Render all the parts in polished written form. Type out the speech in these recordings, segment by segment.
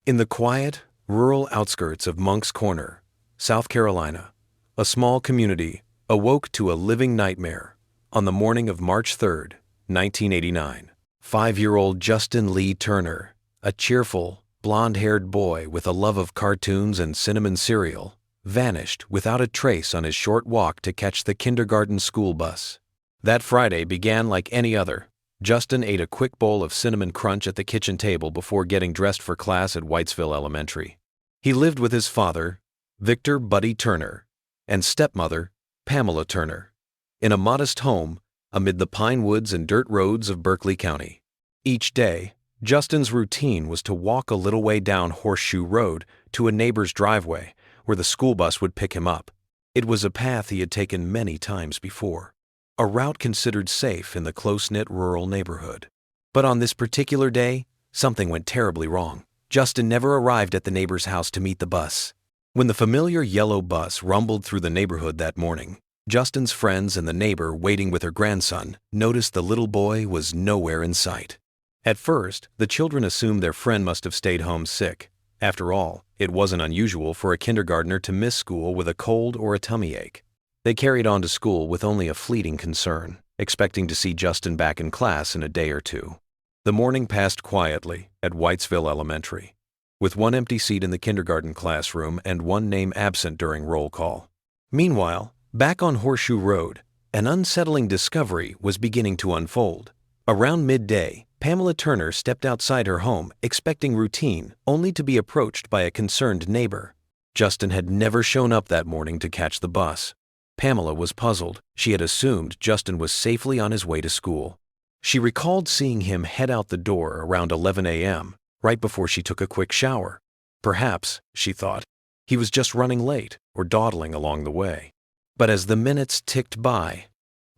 In the quiet, rural outskirts of Monk's Corner, South Carolina, a small community awoke to a living nightmare on the morning of March 3rd, 1989. 5-year-old Justin Lee Turner, a cheerful, blonde-haired boy with a love of cartoons and cinnamon cereal, vanished without a trace on his short walk to catch the kindergarten school bus. That Friday began like any other. Justin ate a quick bowl of cinnamon crunch at the kitchen table before getting dressed for class at Whitesville Elementary. He lived with his father, Victor Buddy Turner, and stepmother, Pamela Turner, in a modest home amid the pine woods and dirt roads of Berkeley County. Each day, Justin's routine was to walk a little way down Horseshoe Road to a neighbor's driveway where the school bus would pick him up. It was a path he had taken many times before, a route considered safe in the close-knit rural neighborhood. But on this particular day, something went terribly wrong. Justin never arrived at the neighbor's house to meet the bus. When the familiar yellow bus rumbled through the neighborhood that morning, Justin's friends and the neighbor waiting with her grandson noticed the little boy was nowhere in sight. At first, the children assumed their friend must have stayed home sick. After all, it wasn't unusual for a kindergartner to miss school with a cold or a tummy ache. They carried on to school with only a fleeting concern, expecting to see Justin back in class in a day or two. The morning passed quietly at Whitesville Elementary, with one empty seat in the kindergarten classroom and one name absent during roll call. Meanwhile, back on Horseshoe Road, an unsettling discovery was beginning to unfold. Around midday, Pamela Turner stepped outside her home, expecting routine, only to be approached by a concerned neighbor. Justin had never shown up that morning to catch the bus. Pamela was puzzled. She had assumed Justin was safely on his way to school. She recalled seeing him head out the door around 11 a.m., right before she took a quick shower. Perhaps, she thought, he was just running late or dawdling along the way. But as the minutes ticked by,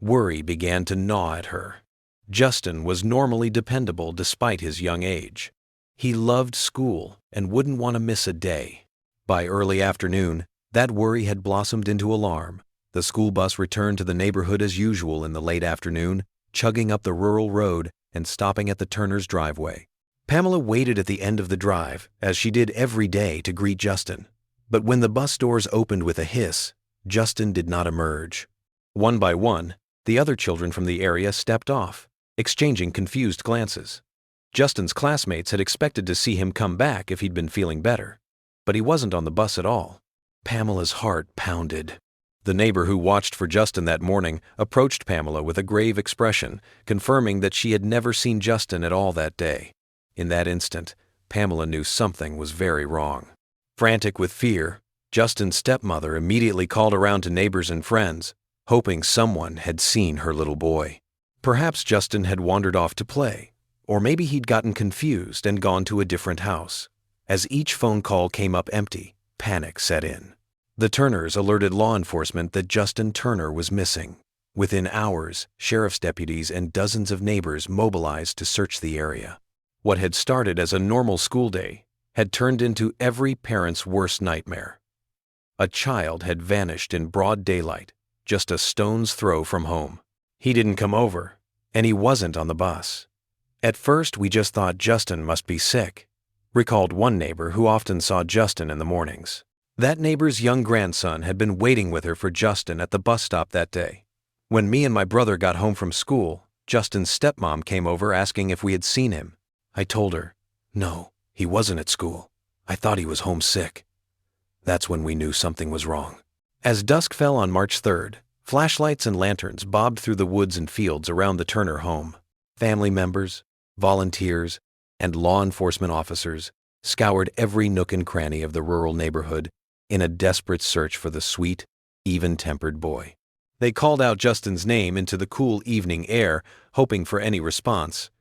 worry began to gnaw at her. Justin was normally dependable despite his young age. He loved school and wouldn't want to miss a day. By early afternoon, that worry had blossomed into alarm. The school bus returned to the neighborhood as usual in the late afternoon, chugging up the rural road and stopping at the Turner's driveway. Pamela waited at the end of the drive, as she did every day, to greet Justin. But when the bus doors opened with a hiss, Justin did not emerge. One by one, the other children from the area stepped off, exchanging confused glances. Justin's classmates had expected to see him come back if he'd been feeling better, but he wasn't on the bus at all. Pamela's heart pounded. The neighbor who watched for Justin that morning approached Pamela with a grave expression, confirming that she had never seen Justin at all that day. In that instant, Pamela knew something was very wrong. Frantic with fear, Justin's stepmother immediately called around to neighbors and friends, hoping someone had seen her little boy. Perhaps Justin had wandered off to play, or maybe he'd gotten confused and gone to a different house. As each phone call came up empty, panic set in. The Turners alerted law enforcement that Justin Turner was missing. Within hours, sheriff's deputies and dozens of neighbors mobilized to search the area. What had started as a normal school day had turned into every parent's worst nightmare. A child had vanished in broad daylight, just a stone's throw from home. He didn't come over, and he wasn't on the bus. At first, we just thought Justin must be sick, recalled one neighbor who often saw Justin in the mornings. That neighbor's young grandson had been waiting with her for Justin at the bus stop that day. When me and my brother got home from school, Justin's stepmom came over asking if we had seen him. I told her, no, he wasn't at school. I thought he was homesick. That's when we knew something was wrong. As dusk fell on March 3rd, flashlights and lanterns bobbed through the woods and fields around the Turner home. Family members, volunteers, and law enforcement officers scoured every nook and cranny of the rural neighborhood in a desperate search for the sweet, even-tempered boy. They called out Justin's name into the cool evening air, hoping for any response.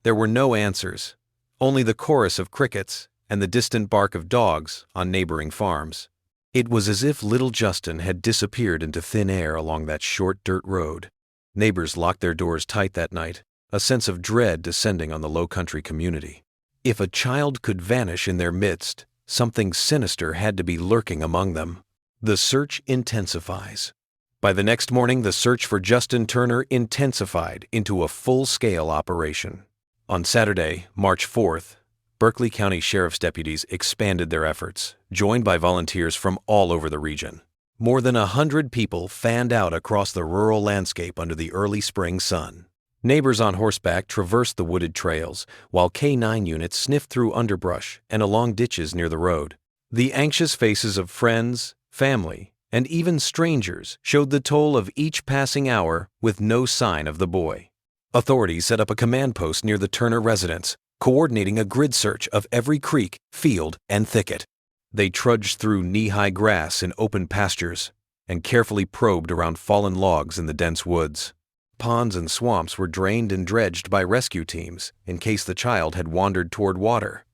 There were no answers, only the chorus of crickets and the distant bark of dogs on neighboring farms. It was as if little Justin had disappeared into thin air along that short dirt road. Neighbors locked their doors tight that night, a sense of dread descending on the low-country community. If a child could vanish in their midst, something sinister had to be lurking among them. The search intensifies. By the next morning, the search for Justin Turner intensified into a full-scale operation. On Saturday, March 4th, Berkeley County Sheriff's deputies expanded their efforts, joined by volunteers from all over the region. More than 100 people fanned out across the rural landscape under the early spring sun. Neighbors on horseback traversed the wooded trails, while K-9 units sniffed through underbrush and along ditches near the road. The anxious faces of friends, family, and even strangers showed the toll of each passing hour with no sign of the boy. Authorities set up a command post near the Turner residence, coordinating a grid search of every creek, field, and thicket. They trudged through knee-high grass in open pastures and carefully probed around fallen logs in the dense woods. Ponds and swamps were drained and dredged by rescue teams in case the child had wandered toward water.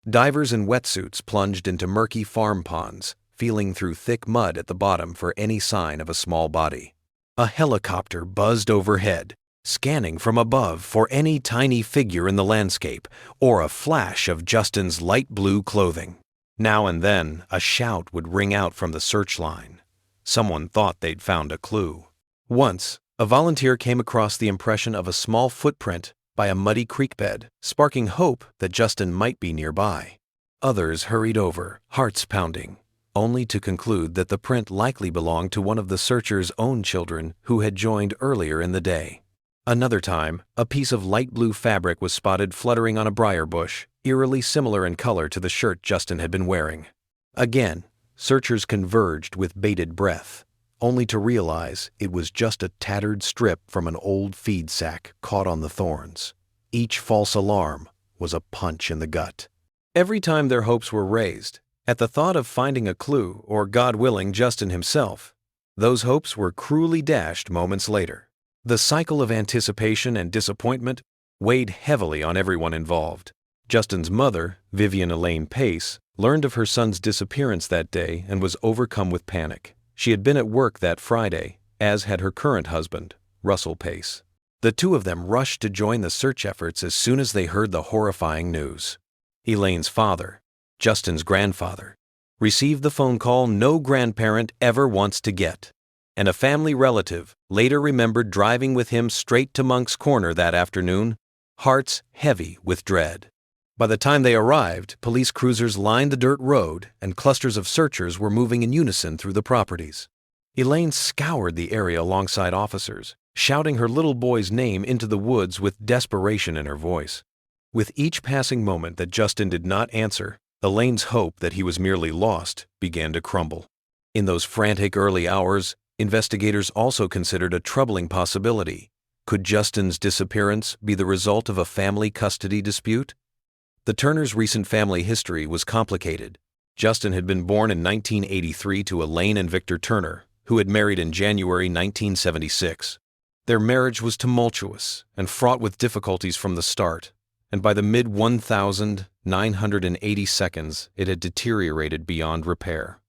Divers in wetsuits plunged into murky farm ponds, feeling through thick mud at the bottom for any sign of a small body. A helicopter buzzed overhead, scanning from above for any tiny figure in the landscape or a flash of Justin's light blue clothing. Now and then, a shout would ring out from the search line. Someone thought they'd found a clue. Once, a volunteer came across the impression of a small footprint by a muddy creek bed, sparking hope that Justin might be nearby. Others hurried over, hearts pounding, only to conclude that the print likely belonged to one of the searchers' own children who had joined earlier in the day. Another time, a piece of light blue fabric was spotted fluttering on a briar bush, eerily similar in color to the shirt Justin had been wearing. Again, searchers converged with bated breath, only to realize it was just a tattered strip from an old feed sack caught on the thorns. Each false alarm was a punch in the gut. Every time their hopes were raised, at the thought of finding a clue, or God willing, Justin himself, those hopes were cruelly dashed moments later. The cycle of anticipation and disappointment weighed heavily on everyone involved. Justin's mother, Vivian Elaine Pace, learned of her son's disappearance that day and was overcome with panic. She had been at work that Friday, as had her current husband, Russell Pace. The two of them rushed to join the search efforts as soon as they heard the horrifying news. Elaine's father, Justin's grandfather, received the phone call no grandparent ever wants to get, and a family relative later remembered driving with him straight to Monk's Corner that afternoon, hearts heavy with dread. By the time they arrived, police cruisers lined the dirt road and clusters of searchers were moving in unison through the properties. Elaine scoured the area alongside officers, shouting her little boy's name into the woods with desperation in her voice. With each passing moment that Justin did not answer, Elaine's hope that he was merely lost began to crumble. In those frantic early hours, investigators also considered a troubling possibility. Could Justin's disappearance be the result of a family custody dispute? The Turners' recent family history was complicated. Justin had been born in 1983 to Elaine and Victor Turner, who had married in January 1976. Their marriage was tumultuous and fraught with difficulties from the start, and by the mid-1980s, it had deteriorated beyond repair.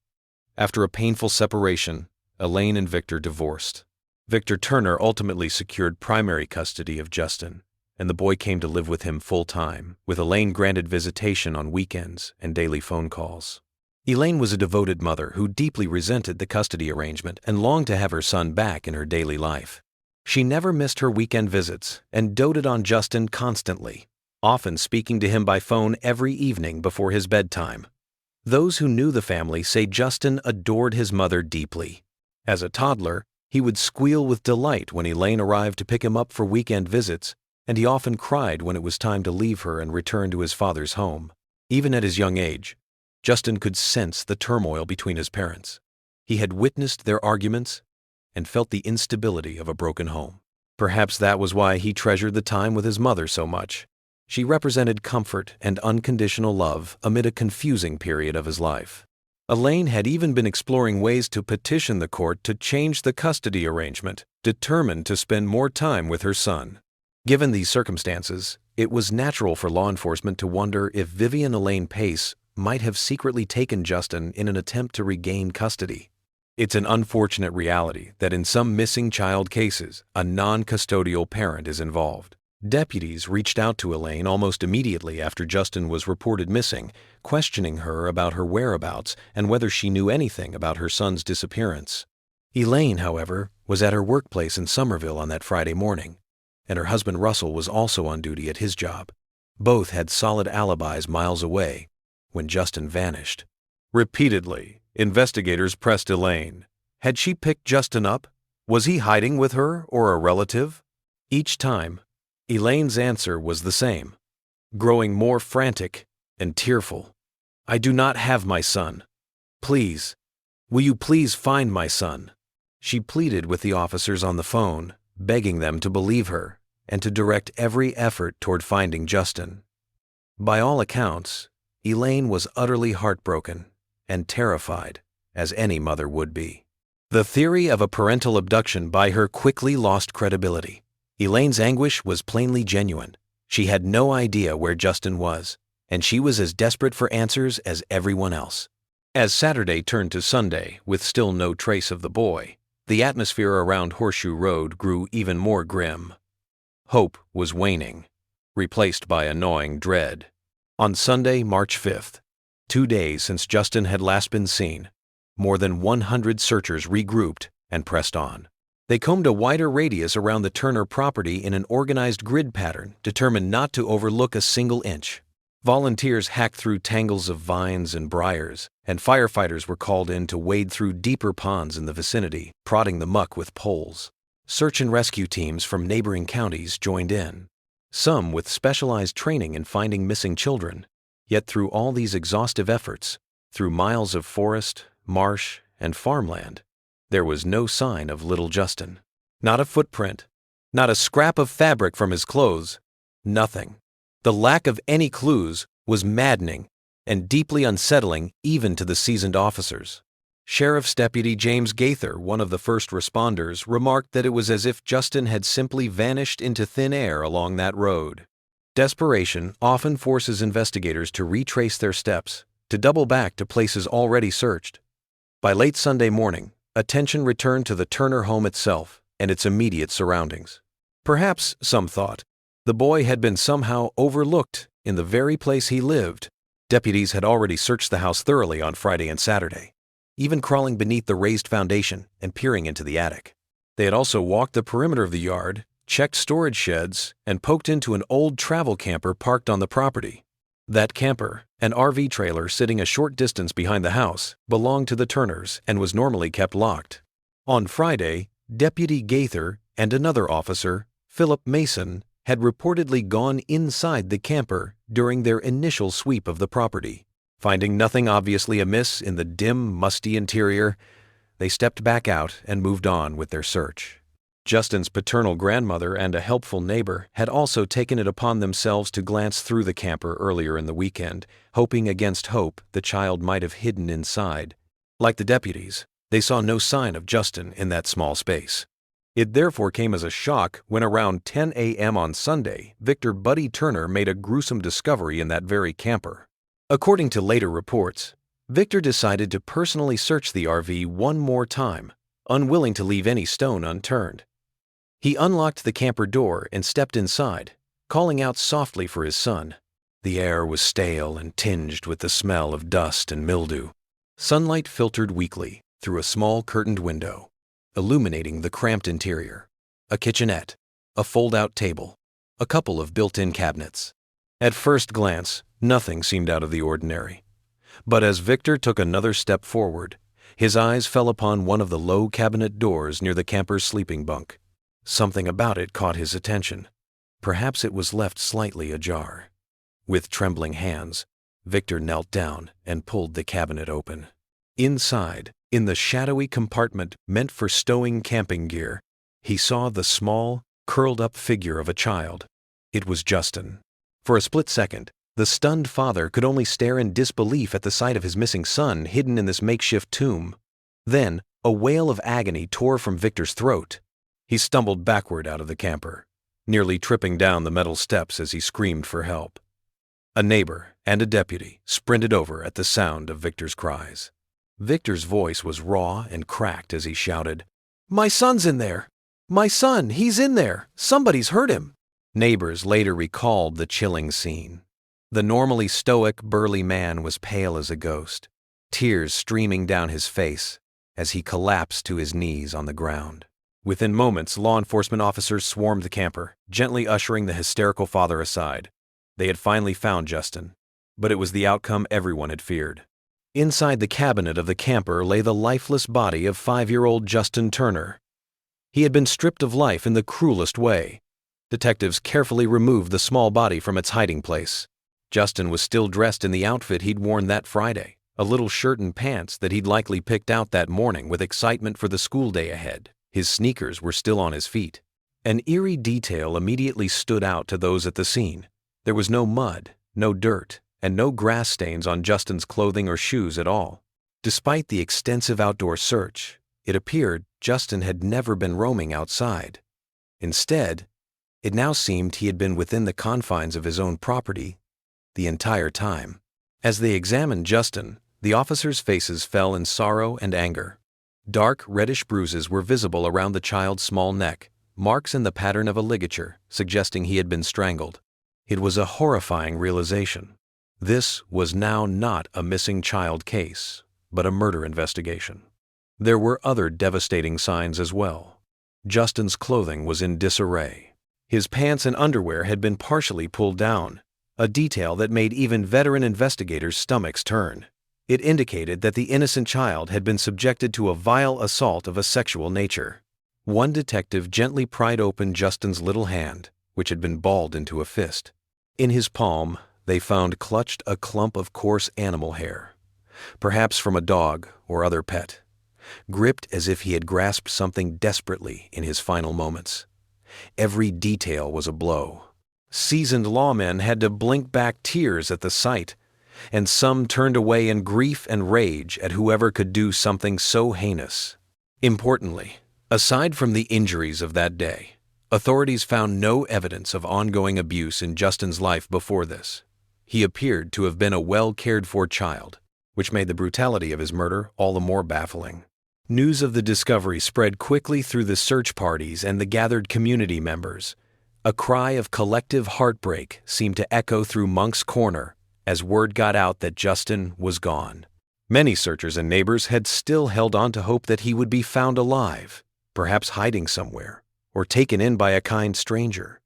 After a painful separation, Elaine and Victor divorced. Victor Turner ultimately secured primary custody of Justin, and the boy came to live with him full-time, with Elaine granted visitation on weekends and daily phone calls. Elaine was a devoted mother who deeply resented the custody arrangement and longed to have her son back in her daily life. She never missed her weekend visits and doted on Justin constantly, often speaking to him by phone every evening before his bedtime. Those who knew the family say Justin adored his mother deeply. As a toddler, he would squeal with delight when Elaine arrived to pick him up for weekend visits, and he often cried when it was time to leave her and return to his father's home. Even at his young age, Justin could sense the turmoil between his parents. He had witnessed their arguments and felt the instability of a broken home. Perhaps that was why he treasured the time with his mother so much. She represented comfort and unconditional love amid a confusing period of his life. Elaine had even been exploring ways to petition the court to change the custody arrangement, determined to spend more time with her son. Given these circumstances, it was natural for law enforcement to wonder if Vivian Elaine Pace might have secretly taken Justin in an attempt to regain custody. It's an unfortunate reality that in some missing child cases, a non-custodial parent is involved. Deputies reached out to Elaine almost immediately after Justin was reported missing, questioning her about her whereabouts and whether she knew anything about her son's disappearance. Elaine, however, was at her workplace in Somerville on that Friday morning, and her husband Russell was also on duty at his job. Both had solid alibis miles away when Justin vanished. Repeatedly, investigators pressed Elaine. Had she picked Justin up? Was he hiding with her or a relative? Each time, Elaine's answer was the same, growing more frantic and tearful. "I do not have my son. Please, will you please find my son?" She pleaded with the officers on the phone, begging them to believe her and to direct every effort toward finding Justin. By all accounts, Elaine was utterly heartbroken and terrified, as any mother would be. The theory of a parental abduction by her quickly lost credibility. Elaine's anguish was plainly genuine. She had no idea where Justin was, and she was as desperate for answers as everyone else. As Saturday turned to Sunday with still no trace of the boy, the atmosphere around Horseshoe Road grew even more grim. Hope was waning, replaced by a gnawing dread. On Sunday, March 5th, 2 days since Justin had last been seen, more than 100 searchers regrouped and pressed on. They combed a wider radius around the Turner property in an organized grid pattern, determined not to overlook a single inch. Volunteers hacked through tangles of vines and briars, and firefighters were called in to wade through deeper ponds in the vicinity, prodding the muck with poles. Search and rescue teams from neighboring counties joined in, some with specialized training in finding missing children. Yet through all these exhaustive efforts, through miles of forest, marsh, and farmland, there was no sign of little Justin. Not a footprint, not a scrap of fabric from his clothes, nothing. The lack of any clues was maddening and deeply unsettling even to the seasoned officers. Sheriff's Deputy James Gaither, one of the first responders, remarked that it was as if Justin had simply vanished into thin air along that road. Desperation often forces investigators to retrace their steps, to double back to places already searched. By late Sunday morning, attention returned to the Turner home itself and its immediate surroundings. Perhaps, some thought, the boy had been somehow overlooked in the very place he lived. Deputies had already searched the house thoroughly on Friday and Saturday, even crawling beneath the raised foundation and peering into the attic. They had also walked the perimeter of the yard, checked storage sheds, and poked into an old travel camper parked on the property. That camper, an RV trailer sitting a short distance behind the house, belonged to the Turners and was normally kept locked. On Friday, Deputy Gaither and another officer, Philip Mason, had reportedly gone inside the camper during their initial sweep of the property. Finding nothing obviously amiss in the dim, musty interior, they stepped back out and moved on with their search. Justin's paternal grandmother and a helpful neighbor had also taken it upon themselves to glance through the camper earlier in the weekend, hoping against hope the child might have hidden inside. Like the deputies, they saw no sign of Justin in that small space. It therefore came as a shock when around 10 a.m. on Sunday, Victor Buddy Turner made a gruesome discovery in that very camper. According to later reports, Victor decided to personally search the RV one more time, unwilling to leave any stone unturned. He unlocked the camper door and stepped inside, calling out softly for his son. The air was stale and tinged with the smell of dust and mildew. Sunlight filtered weakly through a small curtained window, illuminating the cramped interior. A kitchenette, a fold-out table, a couple of built-in cabinets. At first glance, nothing seemed out of the ordinary. But as Victor took another step forward, his eyes fell upon one of the low cabinet doors near the camper's sleeping bunk. Something about it caught his attention. Perhaps it was left slightly ajar. With trembling hands, Victor knelt down and pulled the cabinet open. Inside, in the shadowy compartment meant for stowing camping gear, he saw the small, curled-up figure of a child. It was Justin. For a split second, the stunned father could only stare in disbelief at the sight of his missing son hidden in this makeshift tomb. Then, a wail of agony tore from Victor's throat. He stumbled backward out of the camper, nearly tripping down the metal steps as he screamed for help. A neighbor and a deputy sprinted over at the sound of Victor's cries. Victor's voice was raw and cracked as he shouted, "My son's in there! My son, he's in there! Somebody's hurt him!" Neighbors later recalled the chilling scene. The normally stoic, burly man was pale as a ghost, tears streaming down his face as he collapsed to his knees on the ground. Within moments, law enforcement officers swarmed the camper, gently ushering the hysterical father aside. They had finally found Justin, but it was the outcome everyone had feared. Inside the cabinet of the camper lay the lifeless body of 5-year-old Justin Turner. He had been stripped of life in the cruelest way. Detectives carefully removed the small body from its hiding place. Justin was still dressed in the outfit he'd worn that Friday, a little shirt and pants that he'd likely picked out that morning with excitement for the school day ahead. His sneakers were still on his feet. An eerie detail immediately stood out to those at the scene. There was no mud, no dirt, and no grass stains on Justin's clothing or shoes at all. Despite the extensive outdoor search, it appeared Justin had never been roaming outside. Instead, it now seemed he had been within the confines of his own property the entire time. As they examined Justin, the officers' faces fell in sorrow and anger. Dark, reddish bruises were visible around the child's small neck, marks in the pattern of a ligature, suggesting he had been strangled. It was a horrifying realization. This was now not a missing child case, but a murder investigation. There were other devastating signs as well. Justin's clothing was in disarray. His pants and underwear had been partially pulled down, a detail that made even veteran investigators' stomachs turn. It indicated that the innocent child had been subjected to a vile assault of a sexual nature. One detective gently pried open Justin's little hand, which had been balled into a fist. In his palm, they found clutched a clump of coarse animal hair, perhaps from a dog or other pet, gripped as if he had grasped something desperately in his final moments. Every detail was a blow. Seasoned lawmen had to blink back tears at the sight, and some turned away in grief and rage at whoever could do something so heinous. Importantly, aside from the injuries of that day, authorities found no evidence of ongoing abuse in Justin's life before this. He appeared to have been a well-cared-for child, which made the brutality of his murder all the more baffling. News of the discovery spread quickly through the search parties and the gathered community members. A cry of collective heartbreak seemed to echo through Monk's Corner as word got out that Justin was gone. Many searchers and neighbors had still held on to hope that he would be found alive, perhaps hiding somewhere, or taken in by a kind stranger.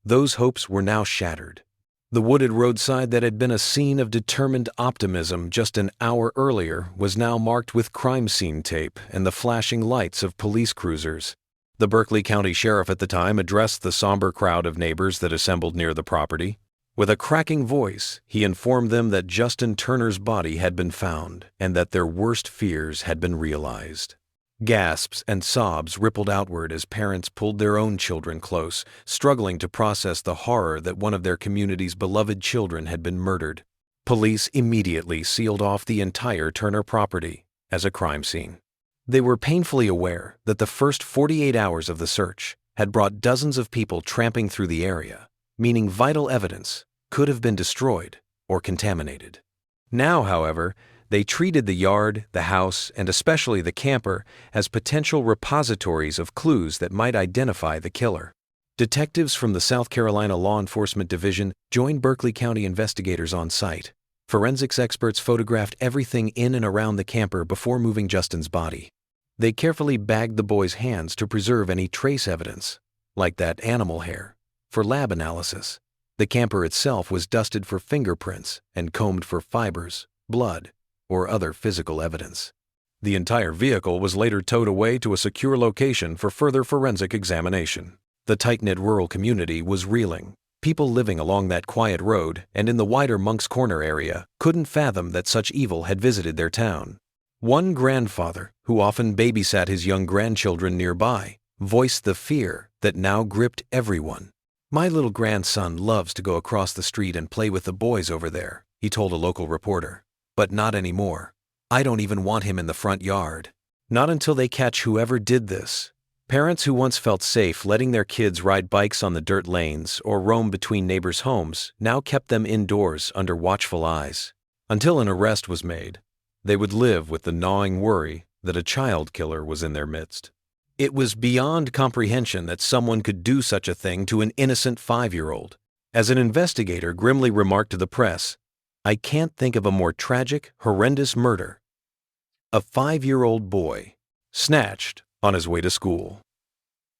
Those hopes were now shattered. The wooded roadside that had been a scene of determined optimism just an hour earlier was now marked with crime scene tape and the flashing lights of police cruisers. The Berkeley County Sheriff at the time addressed the somber crowd of neighbors that assembled near the property. With a cracking voice, he informed them that Justin Turner's body had been found and that their worst fears had been realized. Gasps and sobs rippled outward as parents pulled their own children close, struggling to process the horror that one of their community's beloved children had been murdered. Police immediately sealed off the entire Turner property as a crime scene. They were painfully aware that the first 48 hours of the search had brought dozens of people tramping through the area, meaning vital evidence could have been destroyed or contaminated. Now, however, they treated the yard, the house, and especially the camper as potential repositories of clues that might identify the killer. Detectives from the South Carolina Law Enforcement Division joined Berkeley County investigators on site. Forensics experts photographed everything in and around the camper before moving Justin's body. They carefully bagged the boy's hands to preserve any trace evidence, like that animal hair, for lab analysis. The camper itself was dusted for fingerprints and combed for fibers, blood, or other physical evidence. The entire vehicle was later towed away to a secure location for further forensic examination. The tight-knit rural community was reeling. People living along that quiet road and in the wider Monk's Corner area couldn't fathom that such evil had visited their town. One grandfather, who often babysat his young grandchildren nearby, voiced the fear that now gripped everyone. "My little grandson loves to go across the street and play with the boys over there," he told a local reporter. "But not anymore. I don't even want him in the front yard." Not until they catch whoever did this. Parents who once felt safe letting their kids ride bikes on the dirt lanes or roam between neighbors' homes now kept them indoors under watchful eyes. Until an arrest was made, they would live with the gnawing worry that a child killer was in their midst. It was beyond comprehension that someone could do such a thing to an innocent 5-year-old. As an investigator grimly remarked to the press, "I can't think of a more tragic, horrendous murder." A 5-year-old boy, snatched on his way to school.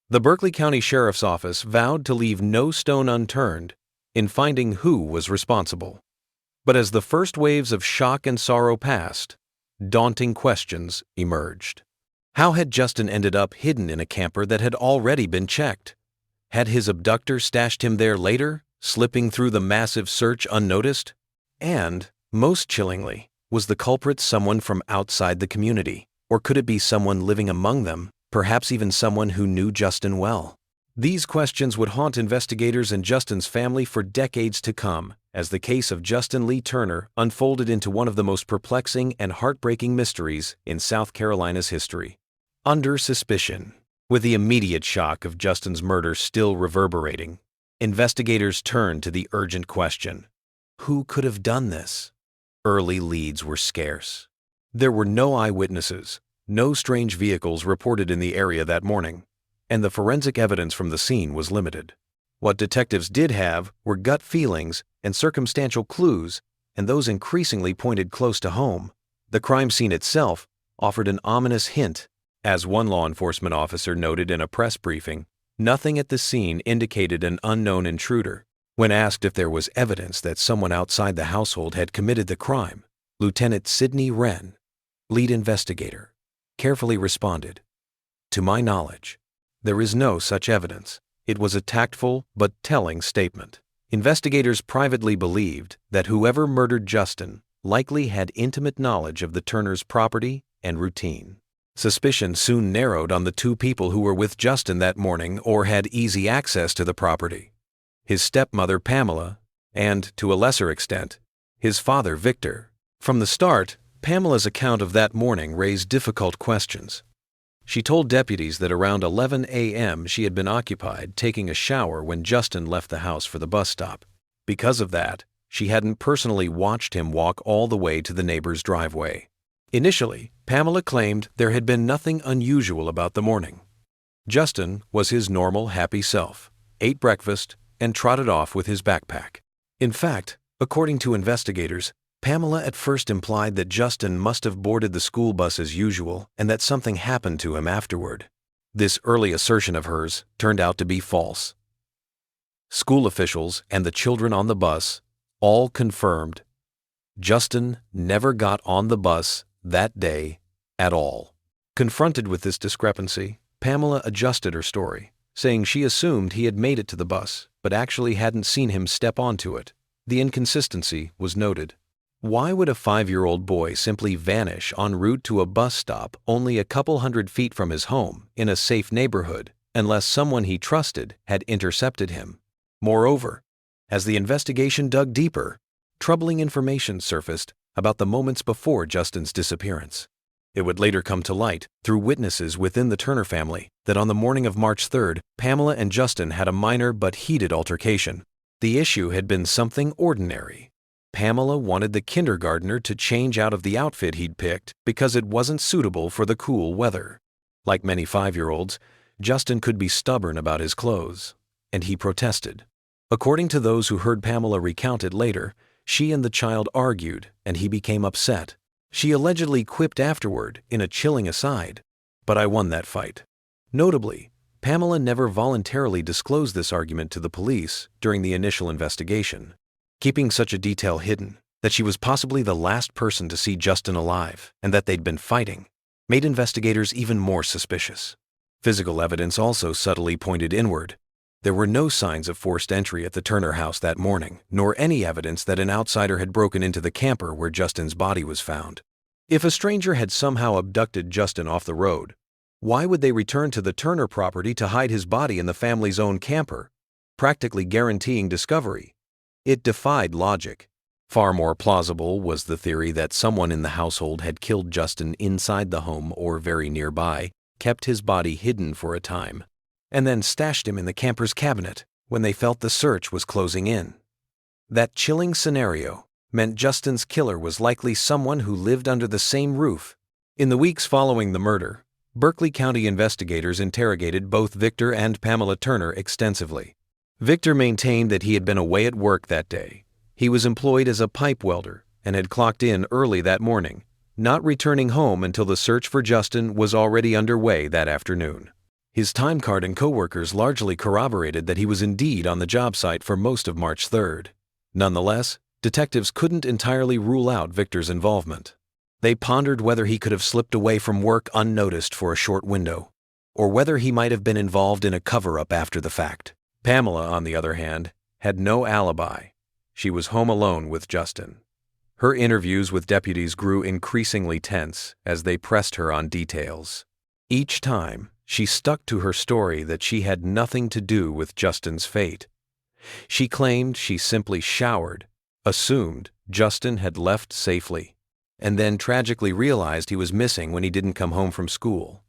The Berkeley County Sheriff's Office vowed to leave no stone unturned in finding who was responsible. But as the first waves of shock and sorrow passed, daunting questions emerged. How had Justin ended up hidden in a camper that had already been checked? Had his abductor stashed him there later, slipping through the massive search unnoticed? And, most chillingly, was the culprit someone from outside the community? Or could it be someone living among them, perhaps even someone who knew Justin well? These questions would haunt investigators and Justin's family for decades to come, as the case of Justin Lee Turner unfolded into one of the most perplexing and heartbreaking mysteries in South Carolina's history. Under suspicion. With the immediate shock of Justin's murder still reverberating, investigators turned to the urgent question: who could have done this? Early leads were scarce. There were no eyewitnesses, no strange vehicles reported in the area that morning, and the forensic evidence from the scene was limited. What detectives did have were gut feelings and circumstantial clues, and those increasingly pointed close to home. The crime scene itself offered an ominous hint. As one law enforcement officer noted in a press briefing, nothing at the scene indicated an unknown intruder. When asked if there was evidence that someone outside the household had committed the crime, Lieutenant Sidney Wren, lead investigator, carefully responded, "To my knowledge, there is no such evidence." It was a tactful but telling statement. Investigators privately believed that whoever murdered Justin likely had intimate knowledge of the Turners' property and routine. Suspicion soon narrowed on the two people who were with Justin that morning or had easy access to the property: his stepmother Pamela, and, to a lesser extent, his father Victor. From the start, Pamela's account of that morning raised difficult questions. She told deputies that around 11 a.m. she had been occupied taking a shower when Justin left the house for the bus stop. Because of that, she hadn't personally watched him walk all the way to the neighbor's driveway. Initially, Pamela claimed there had been nothing unusual about the morning. Justin was his normal, happy self, ate breakfast, and trotted off with his backpack. In fact, according to investigators, Pamela at first implied that Justin must have boarded the school bus as usual and that something happened to him afterward. This early assertion of hers turned out to be false. School officials and the children on the bus all confirmed Justin never got on the bus that day at all. Confronted with this discrepancy, Pamela adjusted her story, saying she assumed he had made it to the bus, but actually hadn't seen him step onto it. The inconsistency was noted. Why would a 5-year-old boy simply vanish en route to a bus stop only a couple hundred feet from his home in a safe neighborhood unless someone he trusted had intercepted him? Moreover, as the investigation dug deeper, troubling information surfaced about the moments before Justin's disappearance. It would later come to light, through witnesses within the Turner family, that on the morning of March 3rd, Pamela and Justin had a minor but heated altercation. The issue had been something ordinary. Pamela wanted the kindergartner to change out of the outfit he'd picked because it wasn't suitable for the cool weather. Like many 5-year-olds, Justin could be stubborn about his clothes, and he protested. According to those who heard Pamela recount it later, she and the child argued, and he became upset. She allegedly quipped afterward in a chilling aside, "But I won that fight." Notably, Pamela never voluntarily disclosed this argument to the police during the initial investigation, keeping such a detail hidden that she was possibly the last person to see Justin alive and that they'd been fighting, made investigators even more suspicious. Physical evidence also subtly pointed inward. There were no signs of forced entry at the Turner house that morning, nor any evidence that an outsider had broken into the camper where Justin's body was found. If a stranger had somehow abducted Justin off the road, why would they return to the Turner property to hide his body in the family's own camper, practically guaranteeing discovery? It defied logic. Far more plausible was the theory that someone in the household had killed Justin inside the home or very nearby, kept his body hidden for a time, and then stashed him in the camper's cabinet when they felt the search was closing in. That chilling scenario meant Justin's killer was likely someone who lived under the same roof. In the weeks following the murder, Berkeley County investigators interrogated both Victor and Pamela Turner extensively. Victor maintained that he had been away at work that day. He was employed as a pipe welder and had clocked in early that morning, not returning home until the search for Justin was already underway that afternoon. His time card and coworkers largely corroborated that he was indeed on the job site for most of March 3rd. Nonetheless, detectives couldn't entirely rule out Victor's involvement. They pondered whether he could have slipped away from work unnoticed for a short window, or whether he might have been involved in a cover-up after the fact. Pamela, on the other hand, had no alibi. She was home alone with Justin. Her interviews with deputies grew increasingly tense as they pressed her on details. Each time, she stuck to her story that she had nothing to do with Justin's fate. She claimed she simply showered, assumed Justin had left safely, and then tragically realized he was missing when he didn't come home from school.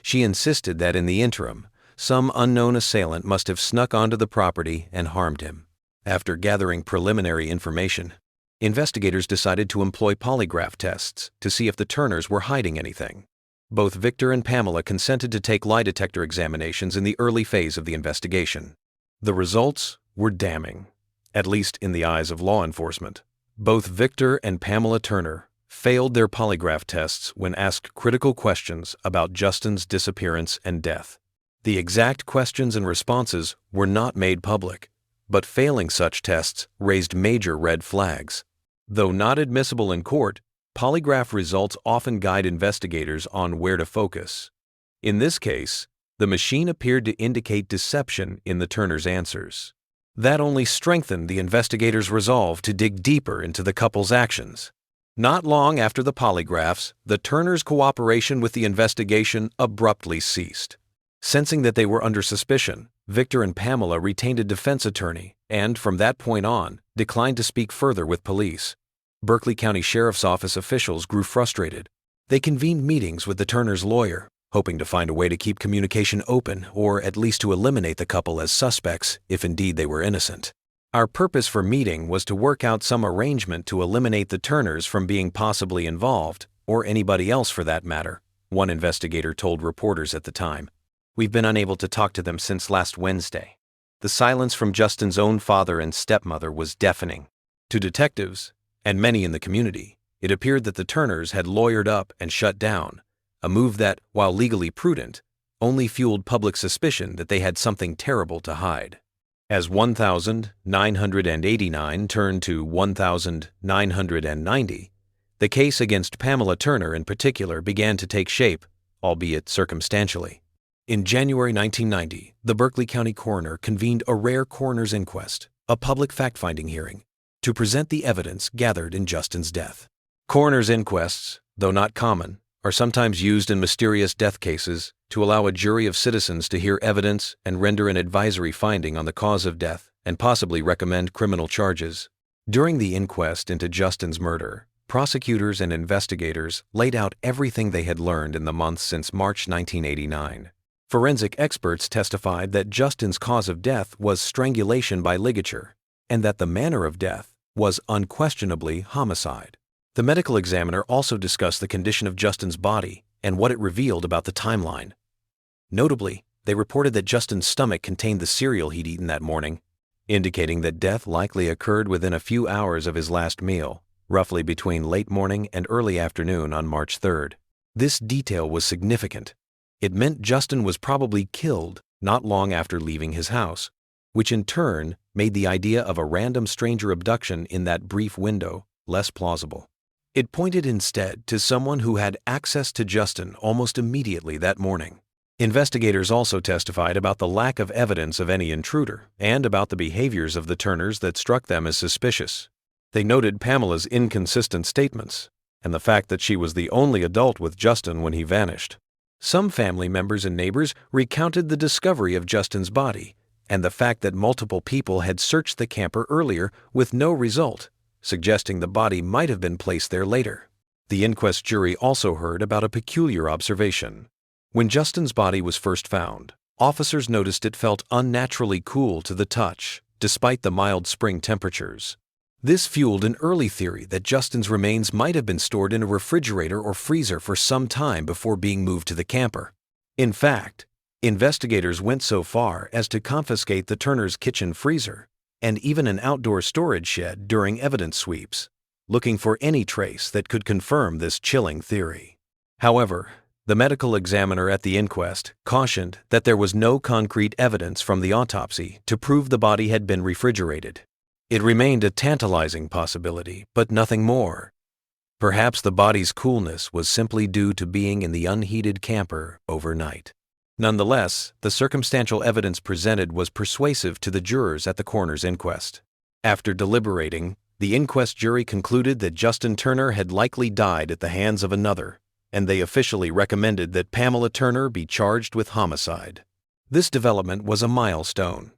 She insisted that in the interim, some unknown assailant must have snuck onto the property and harmed him. After gathering preliminary information, investigators decided to employ polygraph tests to see if the Turners were hiding anything. Both Victor and Pamela consented to take lie detector examinations in the early phase of the investigation. The results were damning, at least in the eyes of law enforcement. Both Victor and Pamela Turner failed their polygraph tests when asked critical questions about Justin's disappearance and death. The exact questions and responses were not made public, but failing such tests raised major red flags. Though not admissible in court, polygraph results often guide investigators on where to focus. In this case, the machine appeared to indicate deception in the Turners' answers. That only strengthened the investigators' resolve to dig deeper into the couple's actions. Not long after the polygraphs, the Turners' cooperation with the investigation abruptly ceased. Sensing that they were under suspicion, Victor and Pamela retained a defense attorney and, from that point on, declined to speak further with police. Berkeley County Sheriff's Office officials grew frustrated. They convened meetings with the Turners' lawyer, hoping to find a way to keep communication open or at least to eliminate the couple as suspects if indeed they were innocent. Our purpose for meeting was to work out some arrangement to eliminate the Turners from being possibly involved, or anybody else for that matter, one investigator told reporters at the time. We've been unable to talk to them since last Wednesday. The silence from Justin's own father and stepmother was deafening. To detectives, and many in the community, it appeared that the Turners had lawyered up and shut down, a move that, while legally prudent, only fueled public suspicion that they had something terrible to hide. As 1,989 turned to 1,990, the case against Pamela Turner in particular began to take shape, albeit circumstantially. In January 1990, the Berkeley County coroner convened a rare coroner's inquest, a public fact-finding hearing, to present the evidence gathered in Justin's death. Coroner's inquests, though not common, are sometimes used in mysterious death cases to allow a jury of citizens to hear evidence and render an advisory finding on the cause of death and possibly recommend criminal charges. During the inquest into Justin's murder, prosecutors and investigators laid out everything they had learned in the months since March 1989. Forensic experts testified that Justin's cause of death was strangulation by ligature, and that the manner of death was unquestionably homicide. The medical examiner also discussed the condition of Justin's body and what it revealed about the timeline. Notably, they reported that Justin's stomach contained the cereal he'd eaten that morning, indicating that death likely occurred within a few hours of his last meal, roughly between late morning and early afternoon on March 3rd. This detail was significant. It meant Justin was probably killed not long after leaving his house, which in turn made the idea of a random stranger abduction in that brief window less plausible. It pointed instead to someone who had access to Justin almost immediately that morning. Investigators also testified about the lack of evidence of any intruder and about the behaviors of the Turners that struck them as suspicious. They noted Pamela's inconsistent statements and the fact that she was the only adult with Justin when he vanished. Some family members and neighbors recounted the discovery of Justin's body and the fact that multiple people had searched the camper earlier with no result, suggesting the body might have been placed there later. The inquest jury also heard about a peculiar observation. When Justin's body was first found, officers noticed it felt unnaturally cool to the touch, despite the mild spring temperatures. This fueled an early theory that Justin's remains might have been stored in a refrigerator or freezer for some time before being moved to the camper. In fact, investigators went so far as to confiscate the Turners' kitchen freezer and even an outdoor storage shed during evidence sweeps, looking for any trace that could confirm this chilling theory. However, The medical examiner at the inquest cautioned that there was no concrete evidence from the autopsy to prove the body had been refrigerated. It remained a tantalizing possibility, but nothing more. Perhaps the body's coolness was simply due to being in the unheated camper overnight. Nonetheless, the circumstantial evidence presented was persuasive to the jurors at the coroner's inquest. After deliberating, the inquest jury concluded that Justin Turner had likely died at the hands of another, and they officially recommended that Pamela Turner be charged with homicide. This development was a milestone.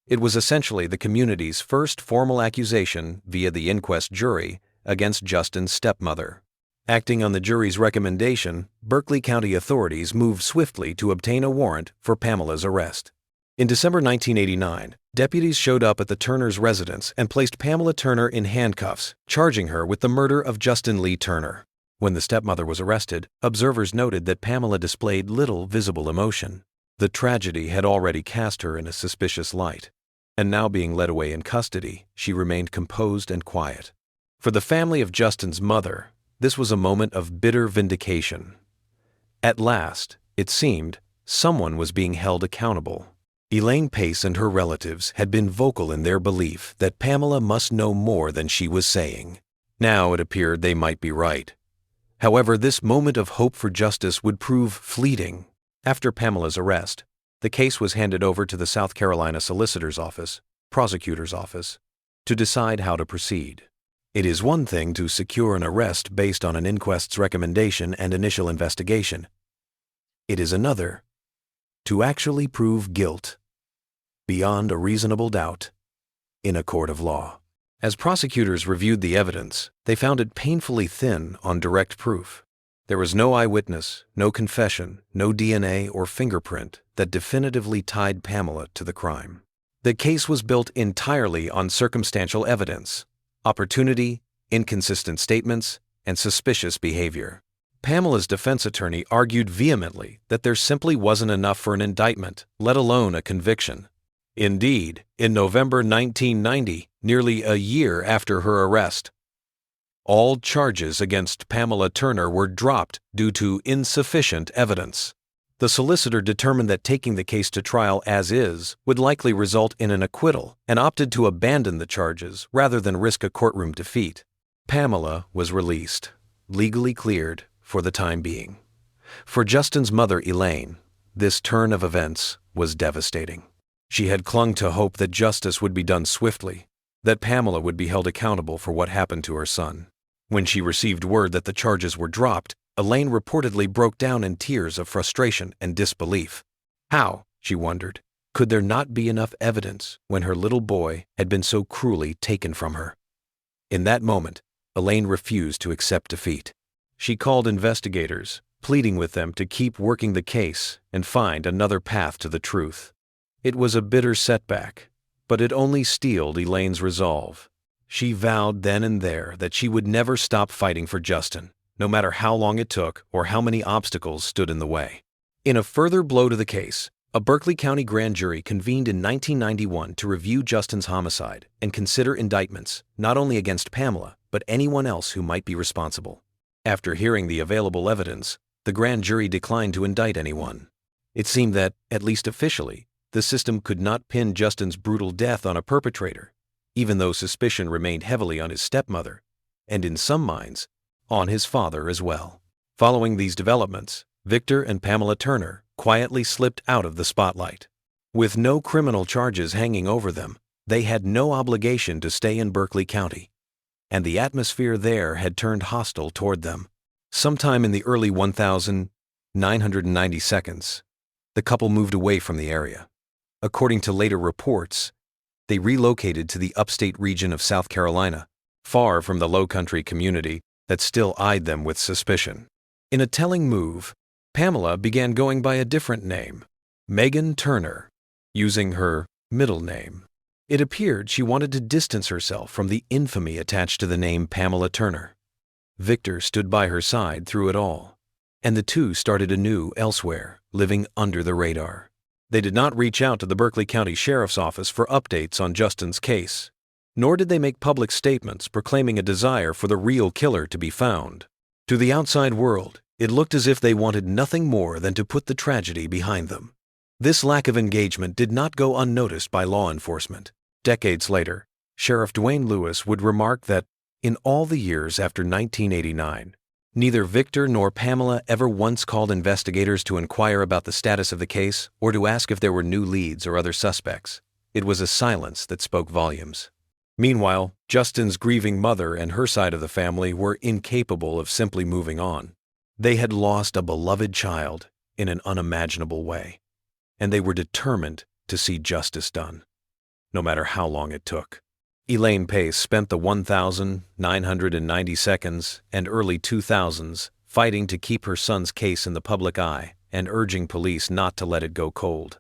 It was essentially the community's first formal accusation via the inquest jury against Justin's stepmother. Acting on the jury's recommendation, Berkeley County authorities moved swiftly to obtain a warrant for Pamela's arrest. In December 1989, deputies showed up at the Turners' residence and placed Pamela Turner in handcuffs, charging her with the murder of Justin Lee Turner. When the stepmother was arrested, observers noted that Pamela displayed little visible emotion. The tragedy had already cast her in a suspicious light, and now being led away in custody, she remained composed and quiet. For the family of Justin's mother, this was a moment of bitter vindication. At last, it seemed, someone was being held accountable. Elaine Pace and her relatives had been vocal in their belief that Pamela must know more than she was saying. Now it appeared they might be right. However, this moment of hope for justice would prove fleeting. After Pamela's arrest, the case was handed over to the South Carolina Solicitor's Office, Prosecutor's Office, to decide how to proceed. It is one thing to secure an arrest based on an inquest's recommendation and initial investigation. It is another to actually prove guilt, beyond a reasonable doubt, in a court of law. As prosecutors reviewed the evidence, they found it painfully thin on direct proof. There was no eyewitness, no confession, no DNA or fingerprint that definitively tied Pamela to the crime. The case was built entirely on circumstantial evidence, opportunity, inconsistent statements, and suspicious behavior. Pamela's defense attorney argued vehemently that there simply wasn't enough for an indictment, let alone a conviction. Indeed, in November 1990, nearly a year after her arrest, all charges against Pamela Turner were dropped due to insufficient evidence. The solicitor determined that taking the case to trial as is would likely result in an acquittal and opted to abandon the charges rather than risk a courtroom defeat. Pamela was released, legally cleared for the time being. For Justin's mother, Elaine, this turn of events was devastating. She had clung to hope that justice would be done swiftly, that Pamela would be held accountable for what happened to her son. When she received word that the charges were dropped, Elaine reportedly broke down in tears of frustration and disbelief. How, she wondered, could there not be enough evidence when her little boy had been so cruelly taken from her? In that moment, Elaine refused to accept defeat. She called investigators, pleading with them to keep working the case and find another path to the truth. It was a bitter setback, but it only steeled Elaine's resolve. She vowed then and there that she would never stop fighting for Justin, no matter how long it took or how many obstacles stood in the way. In a further blow to the case, a Berkeley County grand jury convened in 1991 to review Justin's homicide and consider indictments, not only against Pamela, but anyone else who might be responsible. After hearing the available evidence, the grand jury declined to indict anyone. It seemed that, at least officially, the system could not pin Justin's brutal death on a perpetrator, even though suspicion remained heavily on his stepmother, and in some minds, on his father as well. Following these developments, Victor and Pamela Turner quietly slipped out of the spotlight. With no criminal charges hanging over them, they had no obligation to stay in Berkeley County, and the atmosphere there had turned hostile toward them. Sometime in the early 1992, the couple moved away from the area. According to later reports, they relocated to the upstate region of South Carolina, far from the low-country community that still eyed them with suspicion. In a telling move, Pamela began going by a different name, Megan Turner, using her middle name. It appeared she wanted to distance herself from the infamy attached to the name Pamela Turner. Victor stood by her side through it all, and the two started anew elsewhere, living under the radar. They did not reach out to the Berkeley County Sheriff's Office for updates on Justin's case, nor did they make public statements proclaiming a desire for the real killer to be found. To the outside world, It looked as if they wanted nothing more than to put the tragedy behind them. This lack of engagement did not go unnoticed by law enforcement. Decades later, Sheriff Dwayne Lewis would remark that, in all the years after 1989, neither Victor nor Pamela ever once called investigators to inquire about the status of the case or to ask if there were new leads or other suspects. It was a silence that spoke volumes. Meanwhile, Justin's grieving mother and her side of the family were incapable of simply moving on. They had lost a beloved child in an unimaginable way, and they were determined to see justice done, no matter how long it took. Elaine Pace spent the 1,990 seconds and early 2000s fighting to keep her son's case in the public eye and urging police not to let it go cold.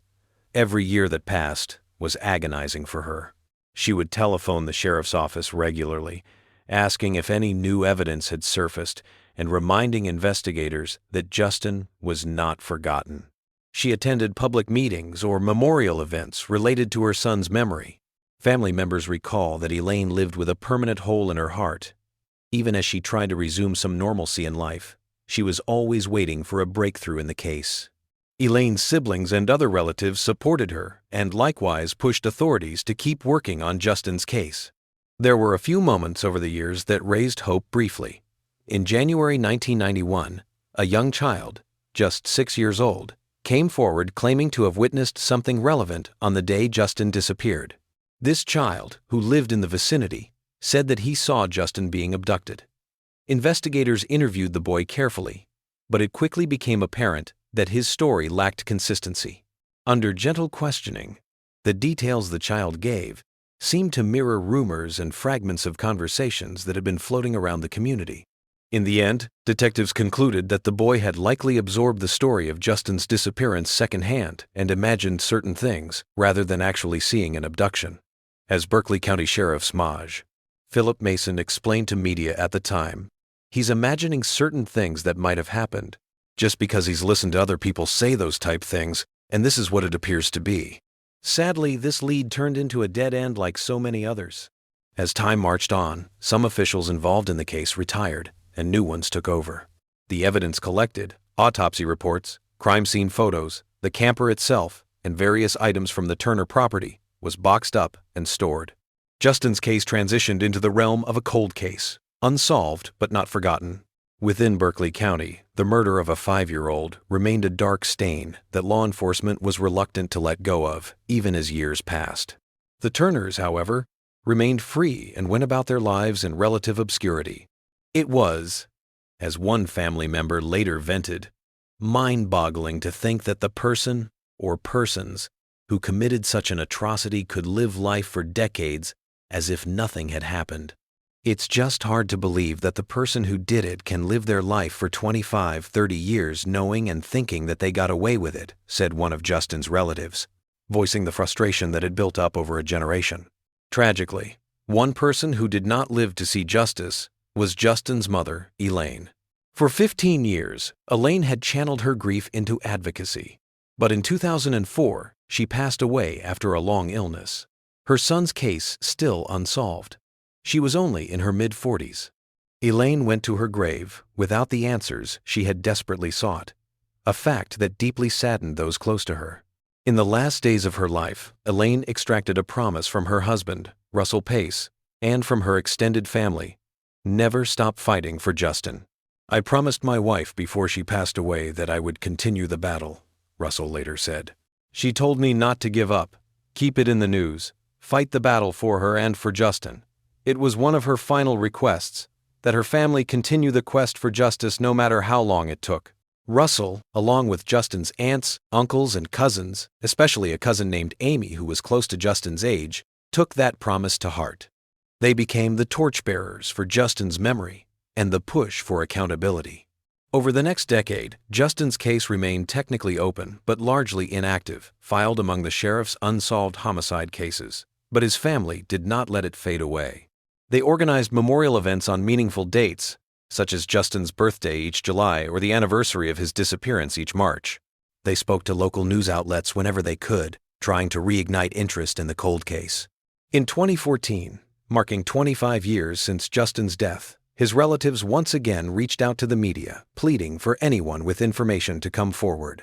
Every year that passed was agonizing for her. She would telephone the sheriff's office regularly, asking if any new evidence had surfaced and reminding investigators that Justin was not forgotten. She attended public meetings or memorial events related to her son's memory. Family members recall that Elaine lived with a permanent hole in her heart. Even as she tried to resume some normalcy in life, she was always waiting for a breakthrough in the case. Elaine's siblings and other relatives supported her and likewise pushed authorities to keep working on Justin's case. There were a few moments over the years that raised hope briefly. In January 1991, a young child, just 6 years old, came forward claiming to have witnessed something relevant on the day Justin disappeared. This child, who lived in the vicinity, said that he saw Justin being abducted. Investigators interviewed the boy carefully, but it quickly became apparent that his story lacked consistency. Under gentle questioning, the details the child gave seemed to mirror rumors and fragments of conversations that had been floating around the community. In the end, detectives concluded that the boy had likely absorbed the story of Justin's disappearance secondhand and imagined certain things rather than actually seeing an abduction. As Berkeley County Sheriff's Maj. Philip Mason explained to media at the time, he's imagining certain things that might have happened, just because he's listened to other people say those type things, and this is what it appears to be. Sadly, this lead turned into a dead end like so many others. As time marched on, some officials involved in the case retired, and new ones took over. The evidence collected, autopsy reports, crime scene photos, the camper itself, and various items from the Turner property, was boxed up and stored. Justin's case transitioned into the realm of a cold case, unsolved but not forgotten. Within Berkeley County, the murder of a 5-year-old remained a dark stain that law enforcement was reluctant to let go of, even as years passed. The Turners, however, remained free and went about their lives in relative obscurity. It was, as one family member later vented, mind-boggling to think that the person or persons who committed such an atrocity could live life for decades as if nothing had happened. It's just hard to believe that the person who did it can live their life for 25, 30 years knowing and thinking that they got away with it, said one of Justin's relatives, voicing the frustration that had built up over a generation. Tragically, one person who did not live to see justice was Justin's mother, Elaine. For 15 years, Elaine had channeled her grief into advocacy. But in 2004, she passed away after a long illness. Her son's case still unsolved. She was only in her mid-40s. Elaine went to her grave without the answers she had desperately sought, a fact that deeply saddened those close to her. In the last days of her life, Elaine extracted a promise from her husband, Russell Pace, and from her extended family: never stop fighting for Justin. I promised my wife before she passed away that I would continue the battle, Russell later said. She told me not to give up, keep it in the news, fight the battle for her and for Justin. It was one of her final requests, that her family continue the quest for justice no matter how long it took. Russell, along with Justin's aunts, uncles, and cousins, especially a cousin named Amy who was close to Justin's age, took that promise to heart. They became the torchbearers for Justin's memory and the push for accountability. Over the next decade, Justin's case remained technically open but largely inactive, filed among the sheriff's unsolved homicide cases. But his family did not let it fade away. They organized memorial events on meaningful dates, such as Justin's birthday each July or the anniversary of his disappearance each March. They spoke to local news outlets whenever they could, trying to reignite interest in the cold case. In 2014, marking 25 years since Justin's death, his relatives once again reached out to the media, pleading for anyone with information to come forward.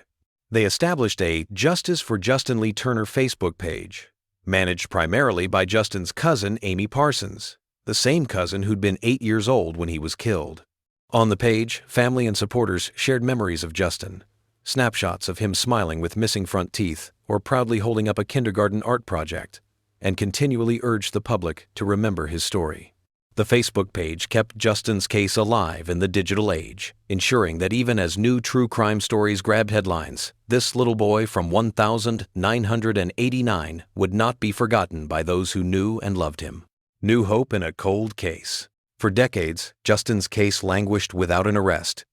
They established a Justice for Justin Lee Turner Facebook page, managed primarily by Justin's cousin Amy Parsons, the same cousin who'd been 8 years old when he was killed. On the page, family and supporters shared memories of Justin, snapshots of him smiling with missing front teeth or proudly holding up a kindergarten art project, and continually urged the public to remember his story. The Facebook page kept Justin's case alive in the digital age, ensuring that even as new true crime stories grabbed headlines, this little boy from 1989 would not be forgotten by those who knew and loved him. New hope in a cold case. For decades, Justin's case languished without an arrest,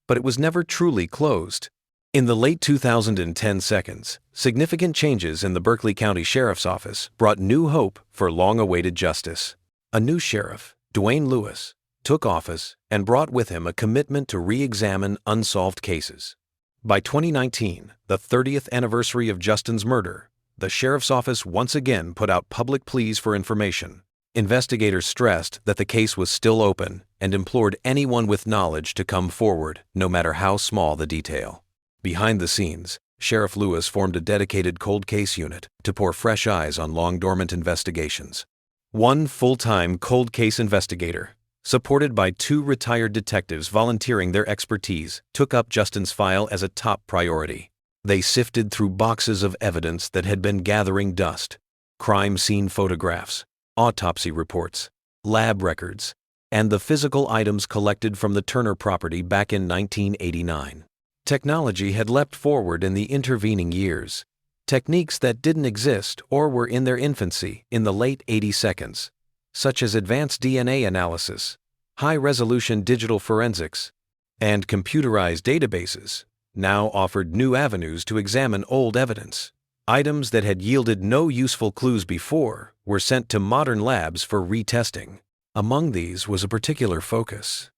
but it was never truly closed. In the late 2010 seconds, significant changes in the Berkeley County Sheriff's Office brought new hope for long-awaited justice. A new sheriff, Dwayne Lewis, took office and brought with him a commitment to re-examine unsolved cases. By 2019, the 30th anniversary of Justin's murder, the sheriff's office once again put out public pleas for information. Investigators stressed that the case was still open and implored anyone with knowledge to come forward, no matter how small the detail. Behind the scenes, Sheriff Lewis formed a dedicated cold case unit to pour fresh eyes on long-dormant investigations. One full-time cold case investigator, supported by 2 retired detectives volunteering their expertise, took up Justin's file as a top priority. They sifted through boxes of evidence that had been gathering dust: crime scene photographs, autopsy reports, lab records, and the physical items collected from the Turner property back in 1989. Technology had leapt forward in the intervening years. Techniques that didn't exist or were in their infancy in the late 80 seconds, such as advanced DNA analysis, high-resolution digital forensics, and computerized databases, now offered new avenues to examine old evidence. Items that had yielded no useful clues before were sent to modern labs for retesting. Among these was a particular focus: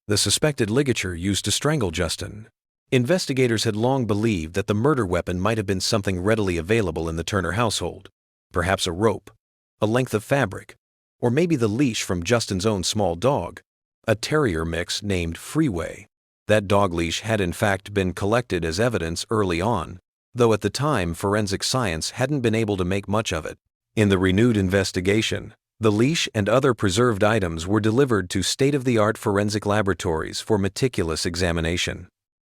the suspected ligature used to strangle Justin. Investigators had long believed that the murder weapon might have been something readily available in the Turner household, perhaps a rope, a length of fabric, or maybe the leash from Justin's own small dog, a terrier mix named Freeway. That dog leash had in fact been collected as evidence early on, though at the time forensic science hadn't been able to make much of it. In the renewed investigation, the leash and other preserved items were delivered to state-of-the-art forensic laboratories for meticulous examination.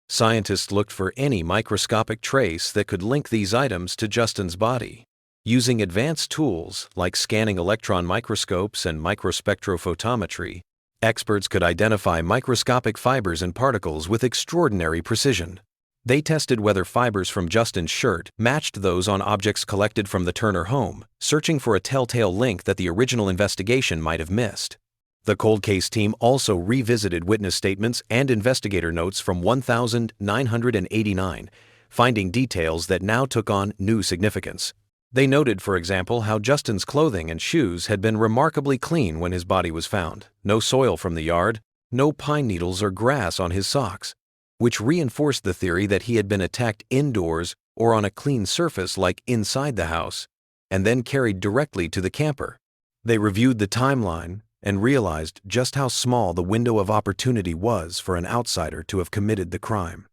Scientists looked for any microscopic trace that could link these items to Justin's body. Using advanced tools like scanning electron microscopes and microspectrophotometry, experts could identify microscopic fibers and particles with extraordinary precision. They tested whether fibers from Justin's shirt matched those on objects collected from the Turner home, searching for a telltale link that the original investigation might have missed. The cold case team also revisited witness statements and investigator notes from 1989, finding details that now took on new significance. They noted, for example, how Justin's clothing and shoes had been remarkably clean when his body was found, no soil from the yard, no pine needles or grass on his socks, which reinforced the theory that he had been attacked indoors or on a clean surface like inside the house, and then carried directly to the camper. They reviewed the timeline and realized just how small the window of opportunity was for an outsider to have committed the crime.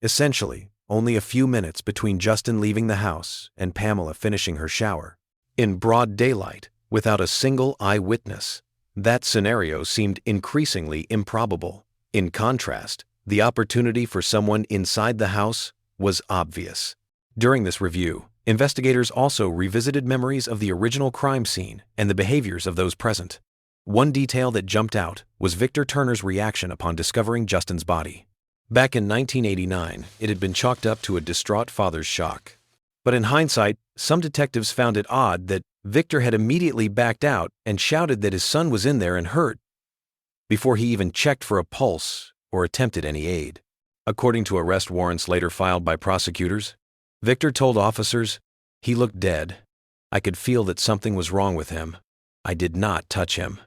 Essentially, only a few minutes between Justin leaving the house and Pamela finishing her shower. In broad daylight, without a single eyewitness. That scenario seemed increasingly improbable. In contrast, the opportunity for someone inside the house was obvious. During this review, investigators also revisited memories of the original crime scene and the behaviors of those present. One detail that jumped out was Victor Turner's reaction upon discovering Justin's body. Back in 1989, it had been chalked up to a distraught father's shock. But in hindsight, some detectives found it odd that Victor had immediately backed out and shouted that his son was in there and hurt, before he even checked for a pulse or attempted any aid. According to arrest warrants later filed by prosecutors, Victor told officers, "He looked dead. I could feel that something was wrong with him. I did not touch him."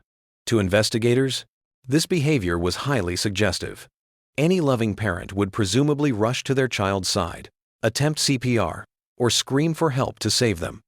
To investigators, this behavior was highly suggestive. Any loving parent would presumably rush to their child's side, attempt CPR, or scream for help to save them,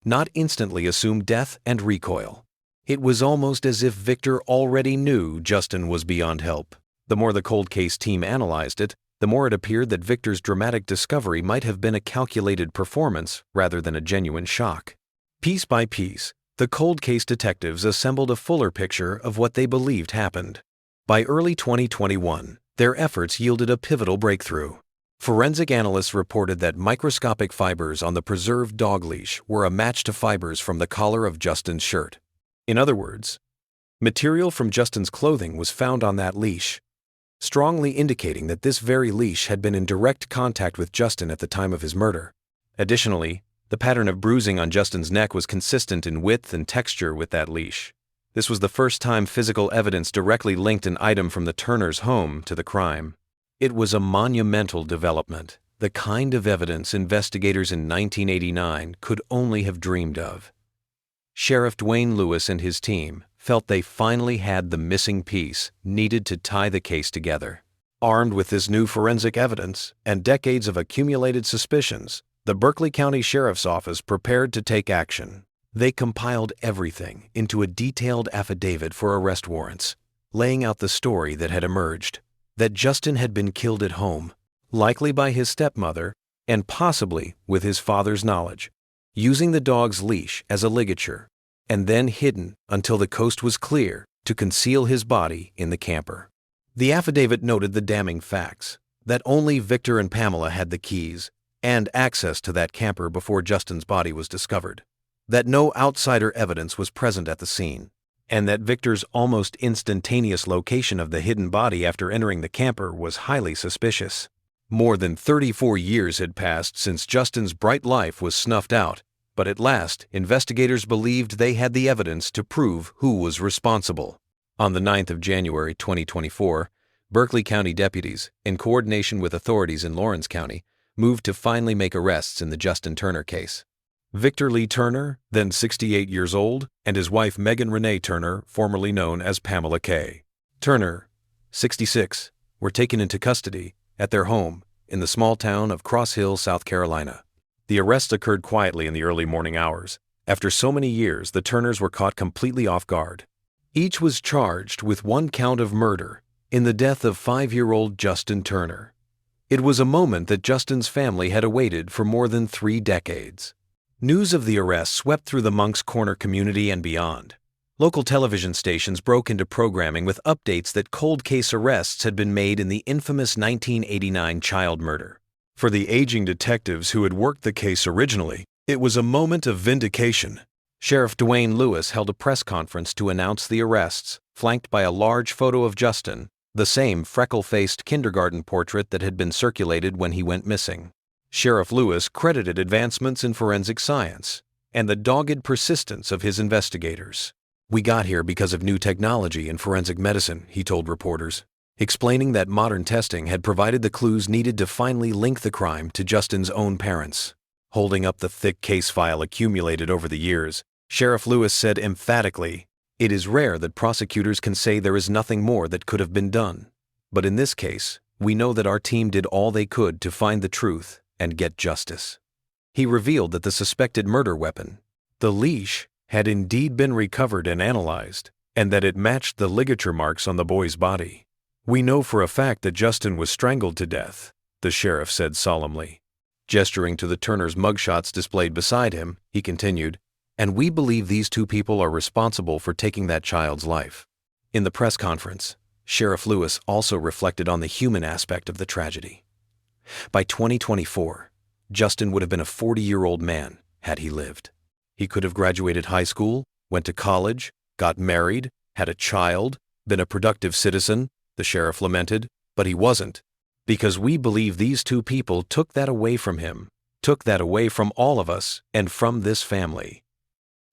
not instantly assume death and recoil. It was almost as if Victor already knew Justin was beyond help. The more the cold case team analyzed it, the more it appeared that Victor's dramatic discovery might have been a calculated performance rather than a genuine shock. Piece by piece, the cold case detectives assembled a fuller picture of what they believed happened. By early 2021, their efforts yielded a pivotal breakthrough. Forensic analysts reported that microscopic fibers on the preserved dog leash were a match to fibers from the collar of Justin's shirt. In other words, material from Justin's clothing was found on that leash, strongly indicating that this very leash had been in direct contact with Justin at the time of his murder. Additionally, the pattern of bruising on Justin's neck was consistent in width and texture with that leash. This was the first time physical evidence directly linked an item from the Turners' home to the crime. It was a monumental development, the kind of evidence investigators in 1989 could only have dreamed of. Sheriff Dwayne Lewis and his team felt they finally had the missing piece needed to tie the case together. Armed with this new forensic evidence and decades of accumulated suspicions, the Berkeley County Sheriff's Office prepared to take action. They compiled everything into a detailed affidavit for arrest warrants, laying out the story that had emerged, that Justin had been killed at home, likely by his stepmother, and possibly with his father's knowledge, using the dog's leash as a ligature, and then hidden until the coast was clear to conceal his body in the camper. The affidavit noted the damning facts, that only Victor and Pamela had the keys and access to that camper before Justin's body was discovered, that no outsider evidence was present at the scene, and that Victor's almost instantaneous location of the hidden body after entering the camper was highly suspicious. More than 34 years had passed since Justin's bright life was snuffed out, but at last, investigators believed they had the evidence to prove who was responsible. On the 9th of January 2024, Berkeley County deputies, in coordination with authorities in Lawrence County, moved to finally make arrests in the Justin Turner case. Victor Lee Turner, then 68 years old, and his wife Megan Renee Turner, formerly known as Pamela Kay. Turner, 66, were taken into custody at their home in the small town of Cross Hill, South Carolina. The arrest occurred quietly in the early morning hours. After so many years, the Turners were caught completely off guard. Each was charged with one count of murder in the death of 5-year-old Justin Turner. It was a moment that Justin's family had awaited for more than 3 decades. News of the arrest swept through the Moncks Corner community and beyond. Local television stations broke into programming with updates that cold case arrests had been made in the infamous 1989 child murder. For the aging detectives who had worked the case originally, it was a moment of vindication. Sheriff Dwayne Lewis held a press conference to announce the arrests, flanked by a large photo of Justin, the same freckle-faced kindergarten portrait that had been circulated when he went missing. Sheriff Lewis credited advancements in forensic science and the dogged persistence of his investigators. "We got here because of new technology in forensic medicine," he told reporters, explaining that modern testing had provided the clues needed to finally link the crime to Justin's own parents. Holding up the thick case file accumulated over the years, Sheriff Lewis said emphatically, "It is rare that prosecutors can say there is nothing more that could have been done. But in this case, we know that our team did all they could to find the truth and get justice." He revealed that the suspected murder weapon, the leash, had indeed been recovered and analyzed, and that it matched the ligature marks on the boy's body. "We know for a fact that Justin was strangled to death," the sheriff said solemnly. Gesturing to the Turners' mugshots displayed beside him, he continued, "And we believe these 2 people are responsible for taking that child's life." In the press conference, Sheriff Lewis also reflected on the human aspect of the tragedy. By 2024, Justin would have been a 40-year-old man had he lived. He could have graduated high school, went to college, got married, had a child, been a productive citizen, the sheriff lamented, but he wasn't, because we believe these 2 people took that away from him, took that away from all of us and from this family.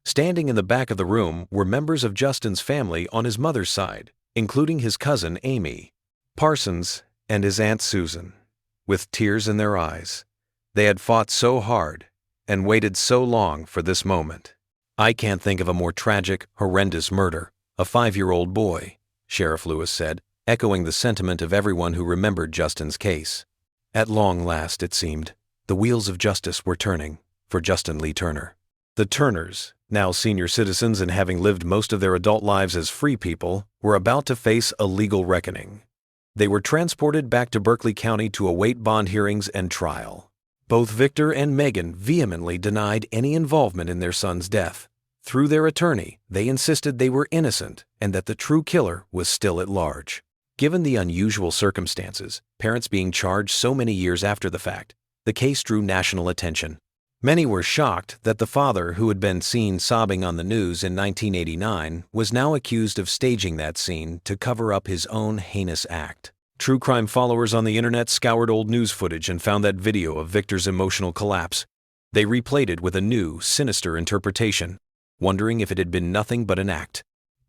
Standing in the back of the room were members of Justin's family on his mother's side, including his cousin Amy, Parsons, and his Aunt Susan. With tears in their eyes, they had fought so hard and waited so long for this moment. "I can't think of a more tragic, horrendous murder, a 5-year-old boy," Sheriff Lewis said, echoing the sentiment of everyone who remembered Justin's case. At long last, it seemed, the wheels of justice were turning for Justin Lee Turner. The Turners, Now senior citizens and having lived most of their adult lives as free people were about to face a legal reckoning. They were transported back to Berkeley County to await bond hearings and trial. Both Victor and Megan vehemently denied any involvement in their son's death. Through their attorney, they insisted they were innocent and that the true killer was still at large. Given the unusual circumstances, parents being charged so many years after the fact, the case drew national attention. Many were shocked that the father, who had been seen sobbing on the news in 1989, was now accused of staging that scene to cover up his own heinous act. True crime followers on the internet scoured old news footage and found that video of Victor's emotional collapse. They replayed it with a new, sinister interpretation, wondering if it had been nothing but an act.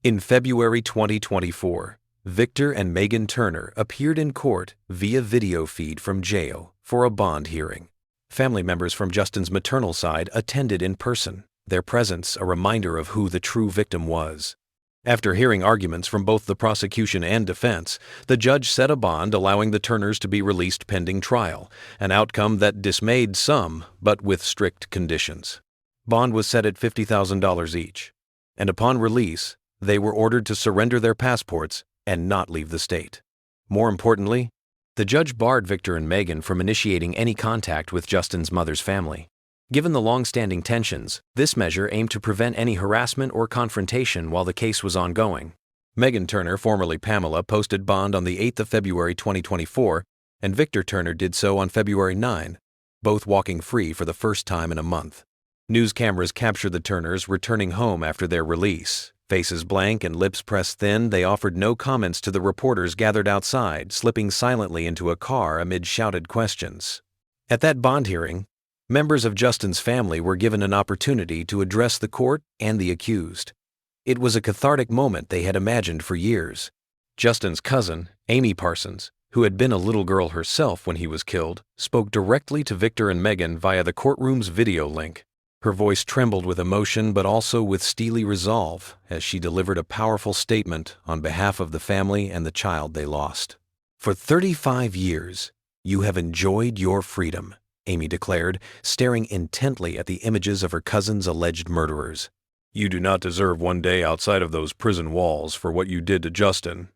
In February 2024, Victor and Megan Turner appeared in court via video feed from jail for a bond hearing. Family members from Justin's maternal side attended in person, their presence a reminder of who the true victim was. After hearing arguments from both the prosecution and defense, the judge set a bond allowing the Turners to be released pending trial, an outcome that dismayed some, but with strict conditions. Bond was set at $50,000 each, and upon release, they were ordered to surrender their passports and not leave the state. More importantly, the judge barred Victor and Megan from initiating any contact with Justin's mother's family. Given the long-standing tensions, this measure aimed to prevent any harassment or confrontation while the case was ongoing. Megan Turner, formerly Pamela, posted bond on the 8th of February 2024, and Victor Turner did so on February 9, both walking free for the first time in a month. News cameras captured the Turners returning home after their release. Faces blank and lips pressed thin, they offered no comments to the reporters gathered outside, slipping silently into a car amid shouted questions. At that bond hearing, members of Justin's family were given an opportunity to address the court and the accused. It was a cathartic moment they had imagined for years. Justin's cousin, Amy Parsons, who had been a little girl herself when he was killed, spoke directly to Victor and Megan via the courtroom's video link. Her voice trembled with emotion but also with steely resolve as she delivered a powerful statement on behalf of the family and the child they lost. "For 35 years, you have enjoyed your freedom," Amy declared, staring intently at the images of her cousin's alleged murderers. "You do not deserve one day outside of those prison walls for what you did to Justin."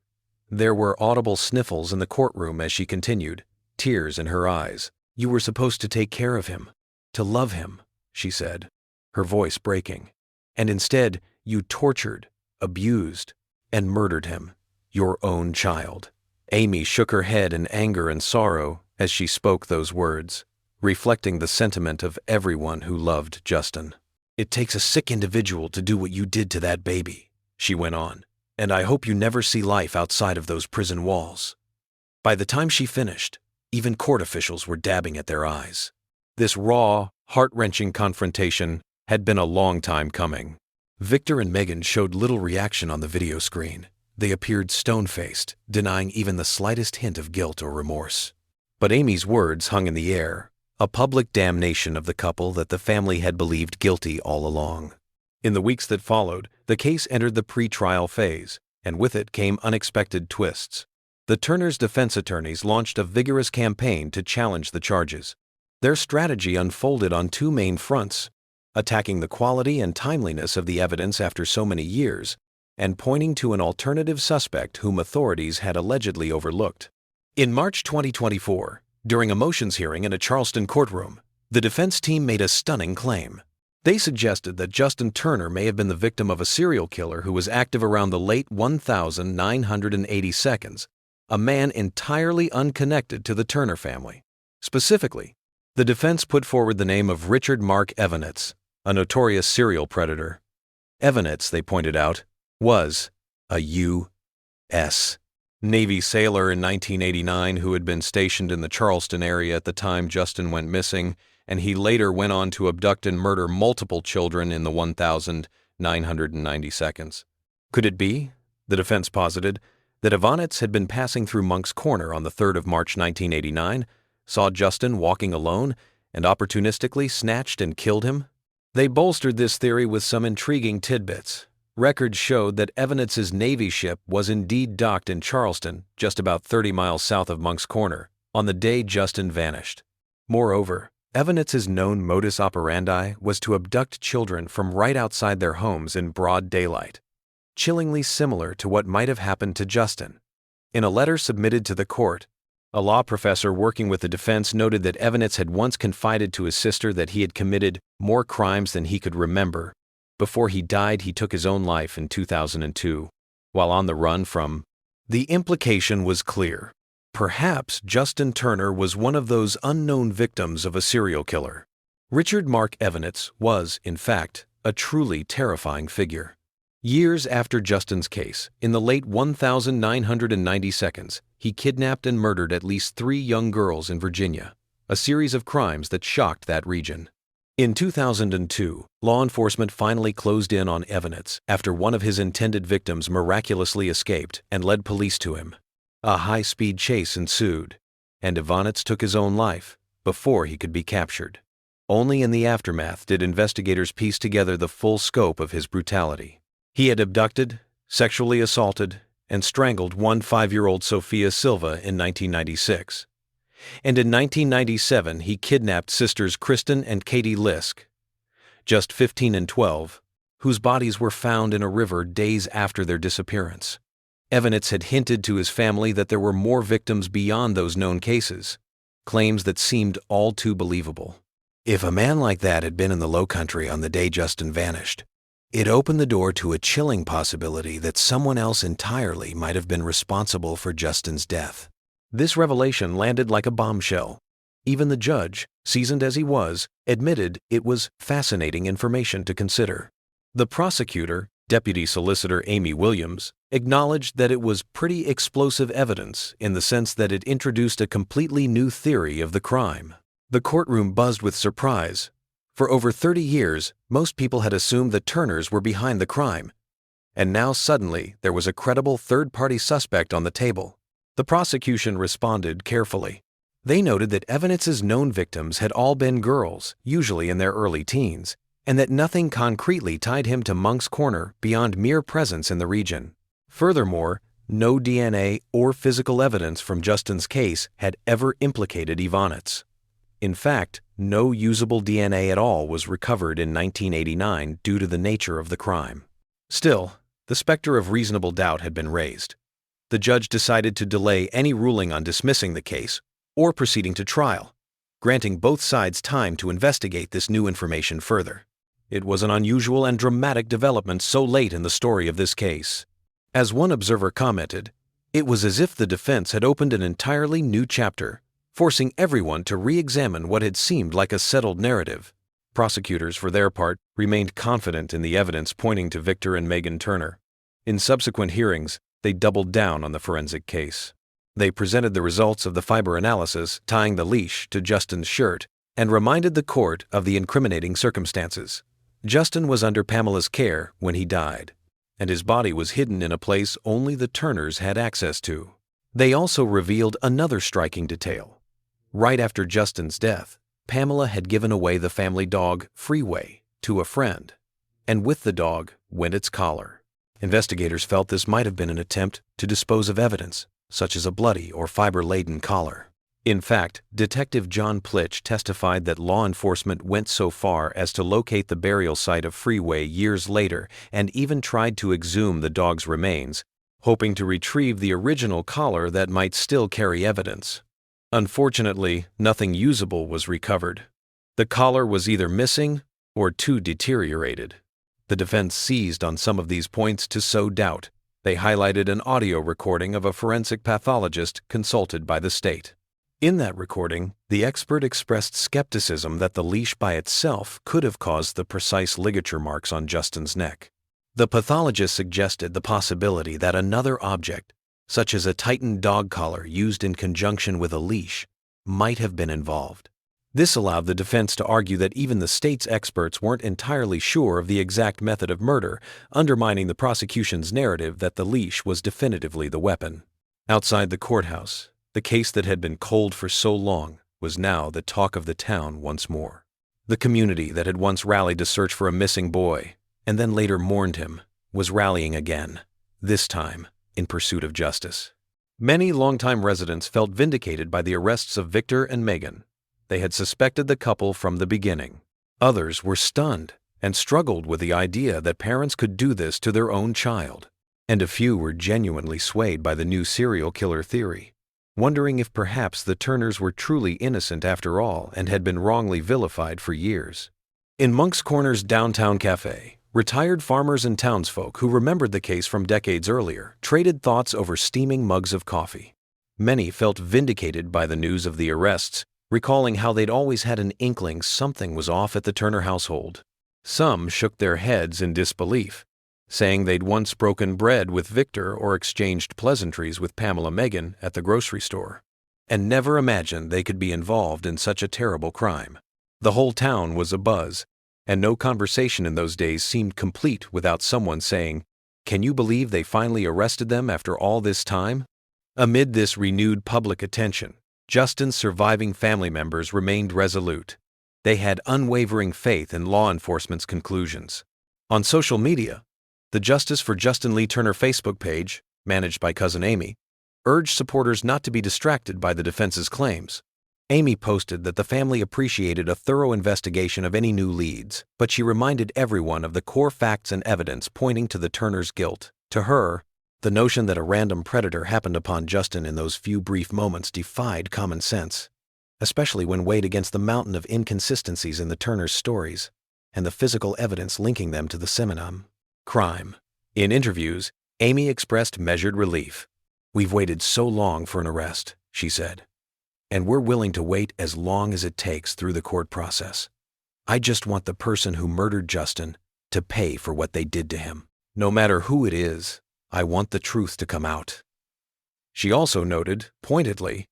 There were audible sniffles in the courtroom as she continued, tears in her eyes. "You were supposed to take care of him, to love him," she said, her voice breaking. "And instead, you tortured, abused, and murdered him, your own child." Amy shook her head in anger and sorrow as she spoke those words, reflecting the sentiment of everyone who loved Justin. "It takes a sick individual to do what you did to that baby," she went on, "and I hope you never see life outside of those prison walls." By the time she finished, even court officials were dabbing at their eyes. This raw, heart-wrenching confrontation had been a long time coming. Victor and Megan showed little reaction on the video screen. They appeared stone-faced, denying even the slightest hint of guilt or remorse. But Amy's words hung in the air, a public damnation of the couple that the family had believed guilty all along. In the weeks that followed, the case entered the pre-trial phase, and with it came unexpected twists. The Turners' defense attorneys launched a vigorous campaign to challenge the charges. Their strategy unfolded on two main fronts, attacking the quality and timeliness of the evidence after so many years, and pointing to an alternative suspect whom authorities had allegedly overlooked. In March 2024, during a motions hearing in a Charleston courtroom, the defense team made a stunning claim. They suggested that Justin Turner may have been the victim of a serial killer who was active around the late 1980s, a man entirely unconnected to the Turner family. Specifically, the defense put forward the name of Richard Mark Evanitz, a notorious serial predator. Evanitz, they pointed out, was a U.S. Navy sailor in 1989 who had been stationed in the Charleston area at the time Justin went missing, and he later went on to abduct and murder multiple children in the 1990 seconds. Could it be, the defense posited, that Evanitz had been passing through Monk's Corner on the 3rd of March 1989, saw Justin walking alone, and opportunistically snatched and killed him? They bolstered this theory with some intriguing tidbits. Records showed that Evanitz's Navy ship was indeed docked in Charleston, just about 30 miles south of Monk's Corner, on the day Justin vanished. Moreover, Evanitz's known modus operandi was to abduct children from right outside their homes in broad daylight, chillingly similar to what might have happened to Justin. In a letter submitted to the court, a law professor working with the defense noted that Evanitz had once confided to his sister that he had committed more crimes than he could remember. Before he died, he took his own life in 2002, while on the run from. The implication was clear. Perhaps Justin Turner was one of those unknown victims of a serial killer. Richard Mark Evanitz was, in fact, a truly terrifying figure. Years after Justin's case, in the late 1990 seconds, he kidnapped and murdered at least 3 young girls in Virginia, a series of crimes that shocked that region. In 2002, law enforcement finally closed in on Evanitz after one of his intended victims miraculously escaped and led police to him. A high-speed chase ensued, and Evanitz took his own life before he could be captured. Only in the aftermath did investigators piece together the full scope of his brutality. He had abducted, sexually assaulted, and strangled one 5-year-old Sophia Silva in 1996. And in 1997, he kidnapped sisters Kristen and Katie Lisk, just 15 and 12, whose bodies were found in a river days after their disappearance. Evanitz had hinted to his family that there were more victims beyond those known cases, claims that seemed all too believable. If a man like that had been in the Lowcountry on the day Justin vanished, it opened the door to a chilling possibility that someone else entirely might have been responsible for Justin's death. This revelation landed like a bombshell. Even the judge, seasoned as he was, admitted it was fascinating information to consider. The prosecutor, Deputy Solicitor Amy Williams, acknowledged that it was pretty explosive evidence in the sense that it introduced a completely new theory of the crime. The courtroom buzzed with surprise. For over 30 years, most people had assumed the Turners were behind the crime, and now suddenly there was a credible third-party suspect on the table. The prosecution responded carefully. They noted that Evanitz's known victims had all been girls, usually in their early teens, and that nothing concretely tied him to Monk's Corner beyond mere presence in the region. Furthermore, no DNA or physical evidence from Justin's case had ever implicated Evanitz. In fact, no usable DNA at all was recovered in 1989 due to the nature of the crime. Still, the specter of reasonable doubt had been raised. The judge decided to delay any ruling on dismissing the case or proceeding to trial, granting both sides time to investigate this new information further. It was an unusual and dramatic development so late in the story of this case. As one observer commented, it was as if the defense had opened an entirely new chapter, forcing everyone to re-examine what had seemed like a settled narrative. Prosecutors, for their part, remained confident in the evidence pointing to Victor and Megan Turner. In subsequent hearings, they doubled down on the forensic case. They presented the results of the fiber analysis tying the leash to Justin's shirt and reminded the court of the incriminating circumstances. Justin was under Pamela's care when he died, and his body was hidden in a place only the Turners had access to. They also revealed another striking detail. Right after Justin's death, Pamela had given away the family dog, Freeway, to a friend, and with the dog went its collar. Investigators felt this might have been an attempt to dispose of evidence, such as a bloody or fiber-laden collar. In fact, Detective John Plitch testified that law enforcement went so far as to locate the burial site of Freeway years later and even tried to exhume the dog's remains, hoping to retrieve the original collar that might still carry evidence. Unfortunately, nothing usable was recovered. The collar was either missing or too deteriorated. The defense seized on some of these points to sow doubt. They highlighted an audio recording of a forensic pathologist consulted by the state. In that recording, the expert expressed skepticism that the leash by itself could have caused the precise ligature marks on Justin's neck. The pathologist suggested the possibility that another object, such as a tightened dog collar used in conjunction with a leash, might have been involved. This allowed the defense to argue that even the state's experts weren't entirely sure of the exact method of murder, undermining the prosecution's narrative that the leash was definitively the weapon. Outside the courthouse, the case that had been cold for so long was now the talk of the town once more. The community that had once rallied to search for a missing boy, and then later mourned him, was rallying again, this time in pursuit of justice. Many longtime residents felt vindicated by the arrests of Victor and Megan. they had suspected the couple from the beginning. Others were stunned and struggled with the idea that parents could do this to their own child. And a few were genuinely swayed by the new serial killer theory, wondering if perhaps the Turners were truly innocent after all and had been wrongly vilified for years. In Monk's Corner's downtown cafe, retired farmers and townsfolk who remembered the case from decades earlier traded thoughts over steaming mugs of coffee. Many felt vindicated by the news of the arrests, recalling how they'd always had an inkling something was off at the Turner household. Some shook their heads in disbelief, saying they'd once broken bread with Victor or exchanged pleasantries with Pamela Megan at the grocery store, and never imagined they could be involved in such a terrible crime. The whole town was abuzz, and no conversation in those days seemed complete without someone saying, "Can you believe they finally arrested them after all this time?" Amid this renewed public attention, Justin's surviving family members remained resolute. They had unwavering faith in law enforcement's conclusions. On social media, the Justice for Justin Lee Turner Facebook page, managed by cousin Amy, urged supporters not to be distracted by the defense's claims. Amy posted that the family appreciated a thorough investigation of any new leads, but she reminded everyone of the core facts and evidence pointing to the Turners' guilt. To her, the notion that a random predator happened upon Justin in those few brief moments defied common sense, especially when weighed against the mountain of inconsistencies in the Turners' stories and the physical evidence linking them to the Seminum crime. In interviews, Amy expressed measured relief. "We've waited so long for an arrest," she said, "and we're willing to wait as long as it takes through the court process. I just want the person who murdered Justin to pay for what they did to him. No matter who it is, I want the truth to come out." She also noted, pointedly,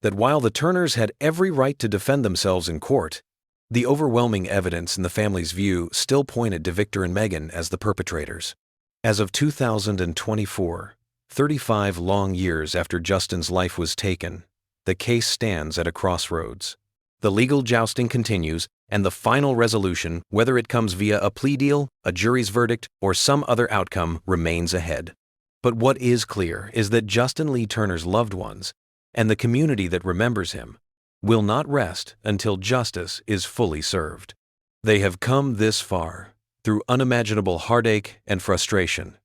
that while the Turners had every right to defend themselves in court, the overwhelming evidence in the family's view still pointed to Victor and Megan as the perpetrators. As of 2024, 35 long years after Justin's life was taken, the case stands at a crossroads. The legal jousting continues, and the final resolution, whether it comes via a plea deal, a jury's verdict, or some other outcome, remains ahead. But what is clear is that Justin Lee Turner's loved ones, and the community that remembers him, will not rest until justice is fully served. They have come this far, through unimaginable heartache and frustration,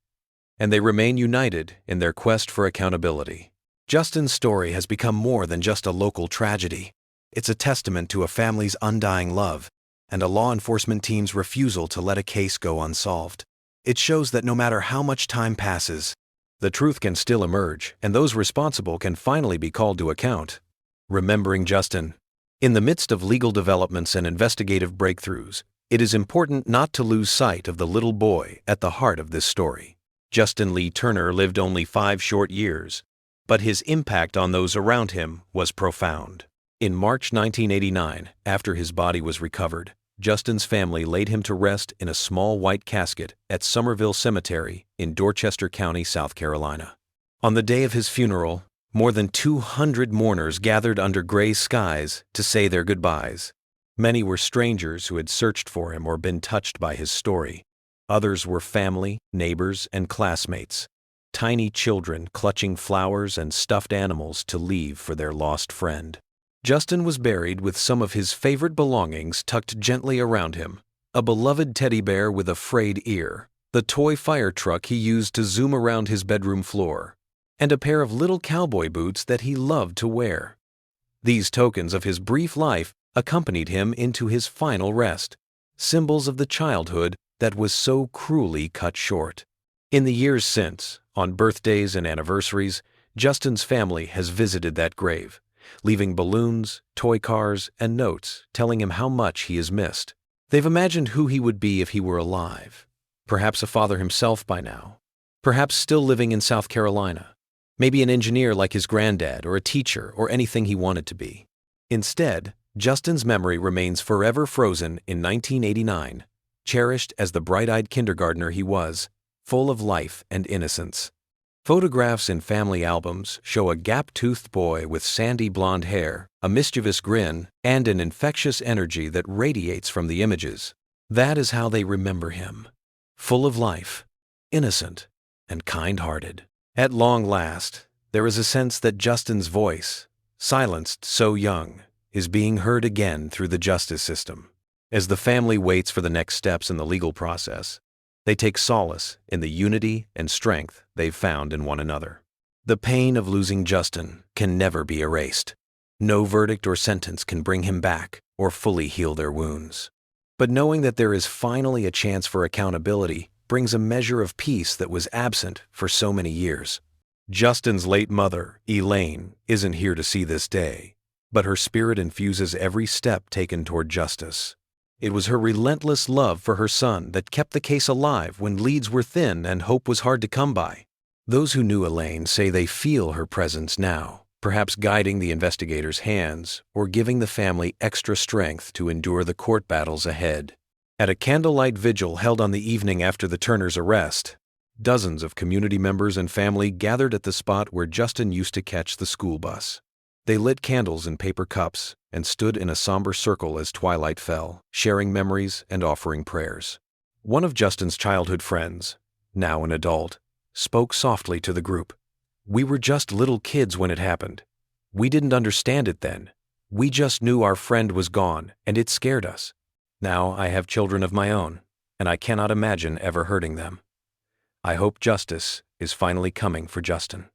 and they remain united in their quest for accountability. Justin's story has become more than just a local tragedy. It's a testament to a family's undying love and a law enforcement team's refusal to let a case go unsolved. It shows that no matter how much time passes, the truth can still emerge, and those responsible can finally be called to account. Remembering Justin. In the midst of legal developments and investigative breakthroughs, it is important not to lose sight of the little boy at the heart of this story. Justin Lee Turner lived only 5 short years, but his impact on those around him was profound. In March 1989, after his body was recovered, Justin's family laid him to rest in a small white casket at Somerville Cemetery in Dorchester County, South Carolina. On the day of his funeral, more than 200 mourners gathered under gray skies to say their goodbyes. Many were strangers who had searched for him or been touched by his story. Others were family, neighbors, and classmates, tiny children clutching flowers and stuffed animals to leave for their lost friend. Justin was buried with some of his favorite belongings tucked gently around him: a beloved teddy bear with a frayed ear, the toy fire truck he used to zoom around his bedroom floor, and a pair of little cowboy boots that he loved to wear. These tokens of his brief life accompanied him into his final rest, symbols of the childhood that was so cruelly cut short. In the years since, on birthdays and anniversaries, Justin's family has visited that grave, leaving balloons, toy cars, and notes telling him how much he is missed. They've imagined who he would be if he were alive, perhaps a father himself by now, perhaps still living in South Carolina, maybe an engineer like his granddad, or a teacher, or anything he wanted to be. Instead, Justin's memory remains forever frozen in 1989, cherished as the bright-eyed kindergartner he was, full of life and innocence. Photographs in family albums show a gap-toothed boy with sandy blonde hair, a mischievous grin, and an infectious energy that radiates from the images. That is how they remember him: full of life, innocent, and kind-hearted. At long last, there is a sense that Justin's voice, silenced so young, is being heard again through the justice system. As the family waits for the next steps in the legal process, they take solace in the unity and strength they've found in one another. The pain of losing Justin can never be erased. No verdict or sentence can bring him back or fully heal their wounds. But knowing that there is finally a chance for accountability brings a measure of peace that was absent for so many years. Justin's late mother, Elaine, isn't here to see this day, but her spirit infuses every step taken toward justice. It was her relentless love for her son that kept the case alive when leads were thin and hope was hard to come by. Those who knew Elaine say they feel her presence now, perhaps guiding the investigators' hands or giving the family extra strength to endure the court battles ahead. At a candlelight vigil held on the evening after the Turners' arrest, dozens of community members and family gathered at the spot where Justin used to catch the school bus. They lit candles in paper cups and stood in a somber circle as twilight fell, sharing memories and offering prayers. One of Justin's childhood friends, now an adult, spoke softly to the group. "We were just little kids when it happened. We didn't understand it then. We just knew our friend was gone, and it scared us. Now I have children of my own, and I cannot imagine ever hurting them. I hope justice is finally coming for Justin."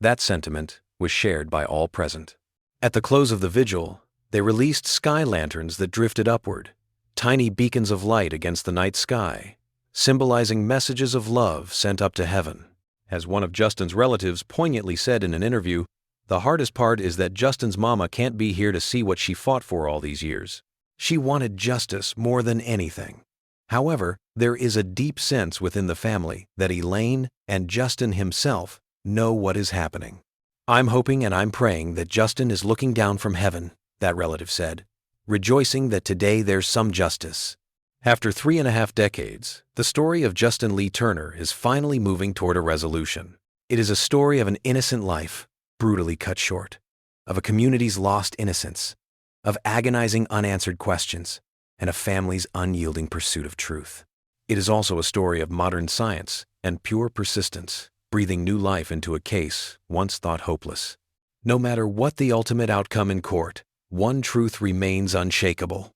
That sentiment was shared by all present. At the close of the vigil, they released sky lanterns that drifted upward, tiny beacons of light against the night sky, symbolizing messages of love sent up to heaven. As one of Justin's relatives poignantly said in an interview, "The hardest part is that Justin's mama can't be here to see what she fought for all these years. She wanted justice more than anything." However, there is a deep sense within the family that Elaine and Justin himself know what is happening. "I'm hoping and I'm praying that Justin is looking down from heaven," that relative said, rejoicing that today there's some justice. After 3.5 decades, the story of Justin Lee Turner is finally moving toward a resolution. It is a story of an innocent life, brutally cut short, of a community's lost innocence, of agonizing unanswered questions, and a family's unyielding pursuit of truth. It is also a story of modern science and pure persistence, breathing new life into a case once thought hopeless. No matter what the ultimate outcome in court, one truth remains unshakable.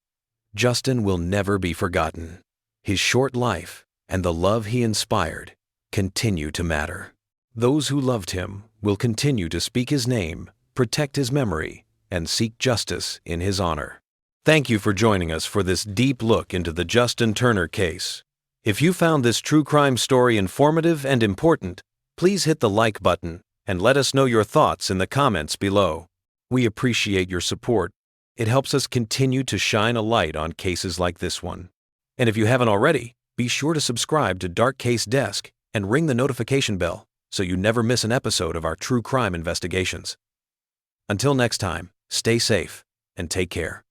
Justin will never be forgotten. His short life and the love he inspired continue to matter. Those who loved him will continue to speak his name, protect his memory, and seek justice in his honor. Thank you for joining us for this deep look into the Justin Turner case. If you found this true crime story informative and important, please hit the like button and let us know your thoughts in the comments below. We appreciate your support. It helps us continue to shine a light on cases like this one. And if you haven't already, be sure to subscribe to Dark Case Desk and ring the notification bell so you never miss an episode of our true crime investigations. Until next time, stay safe and take care.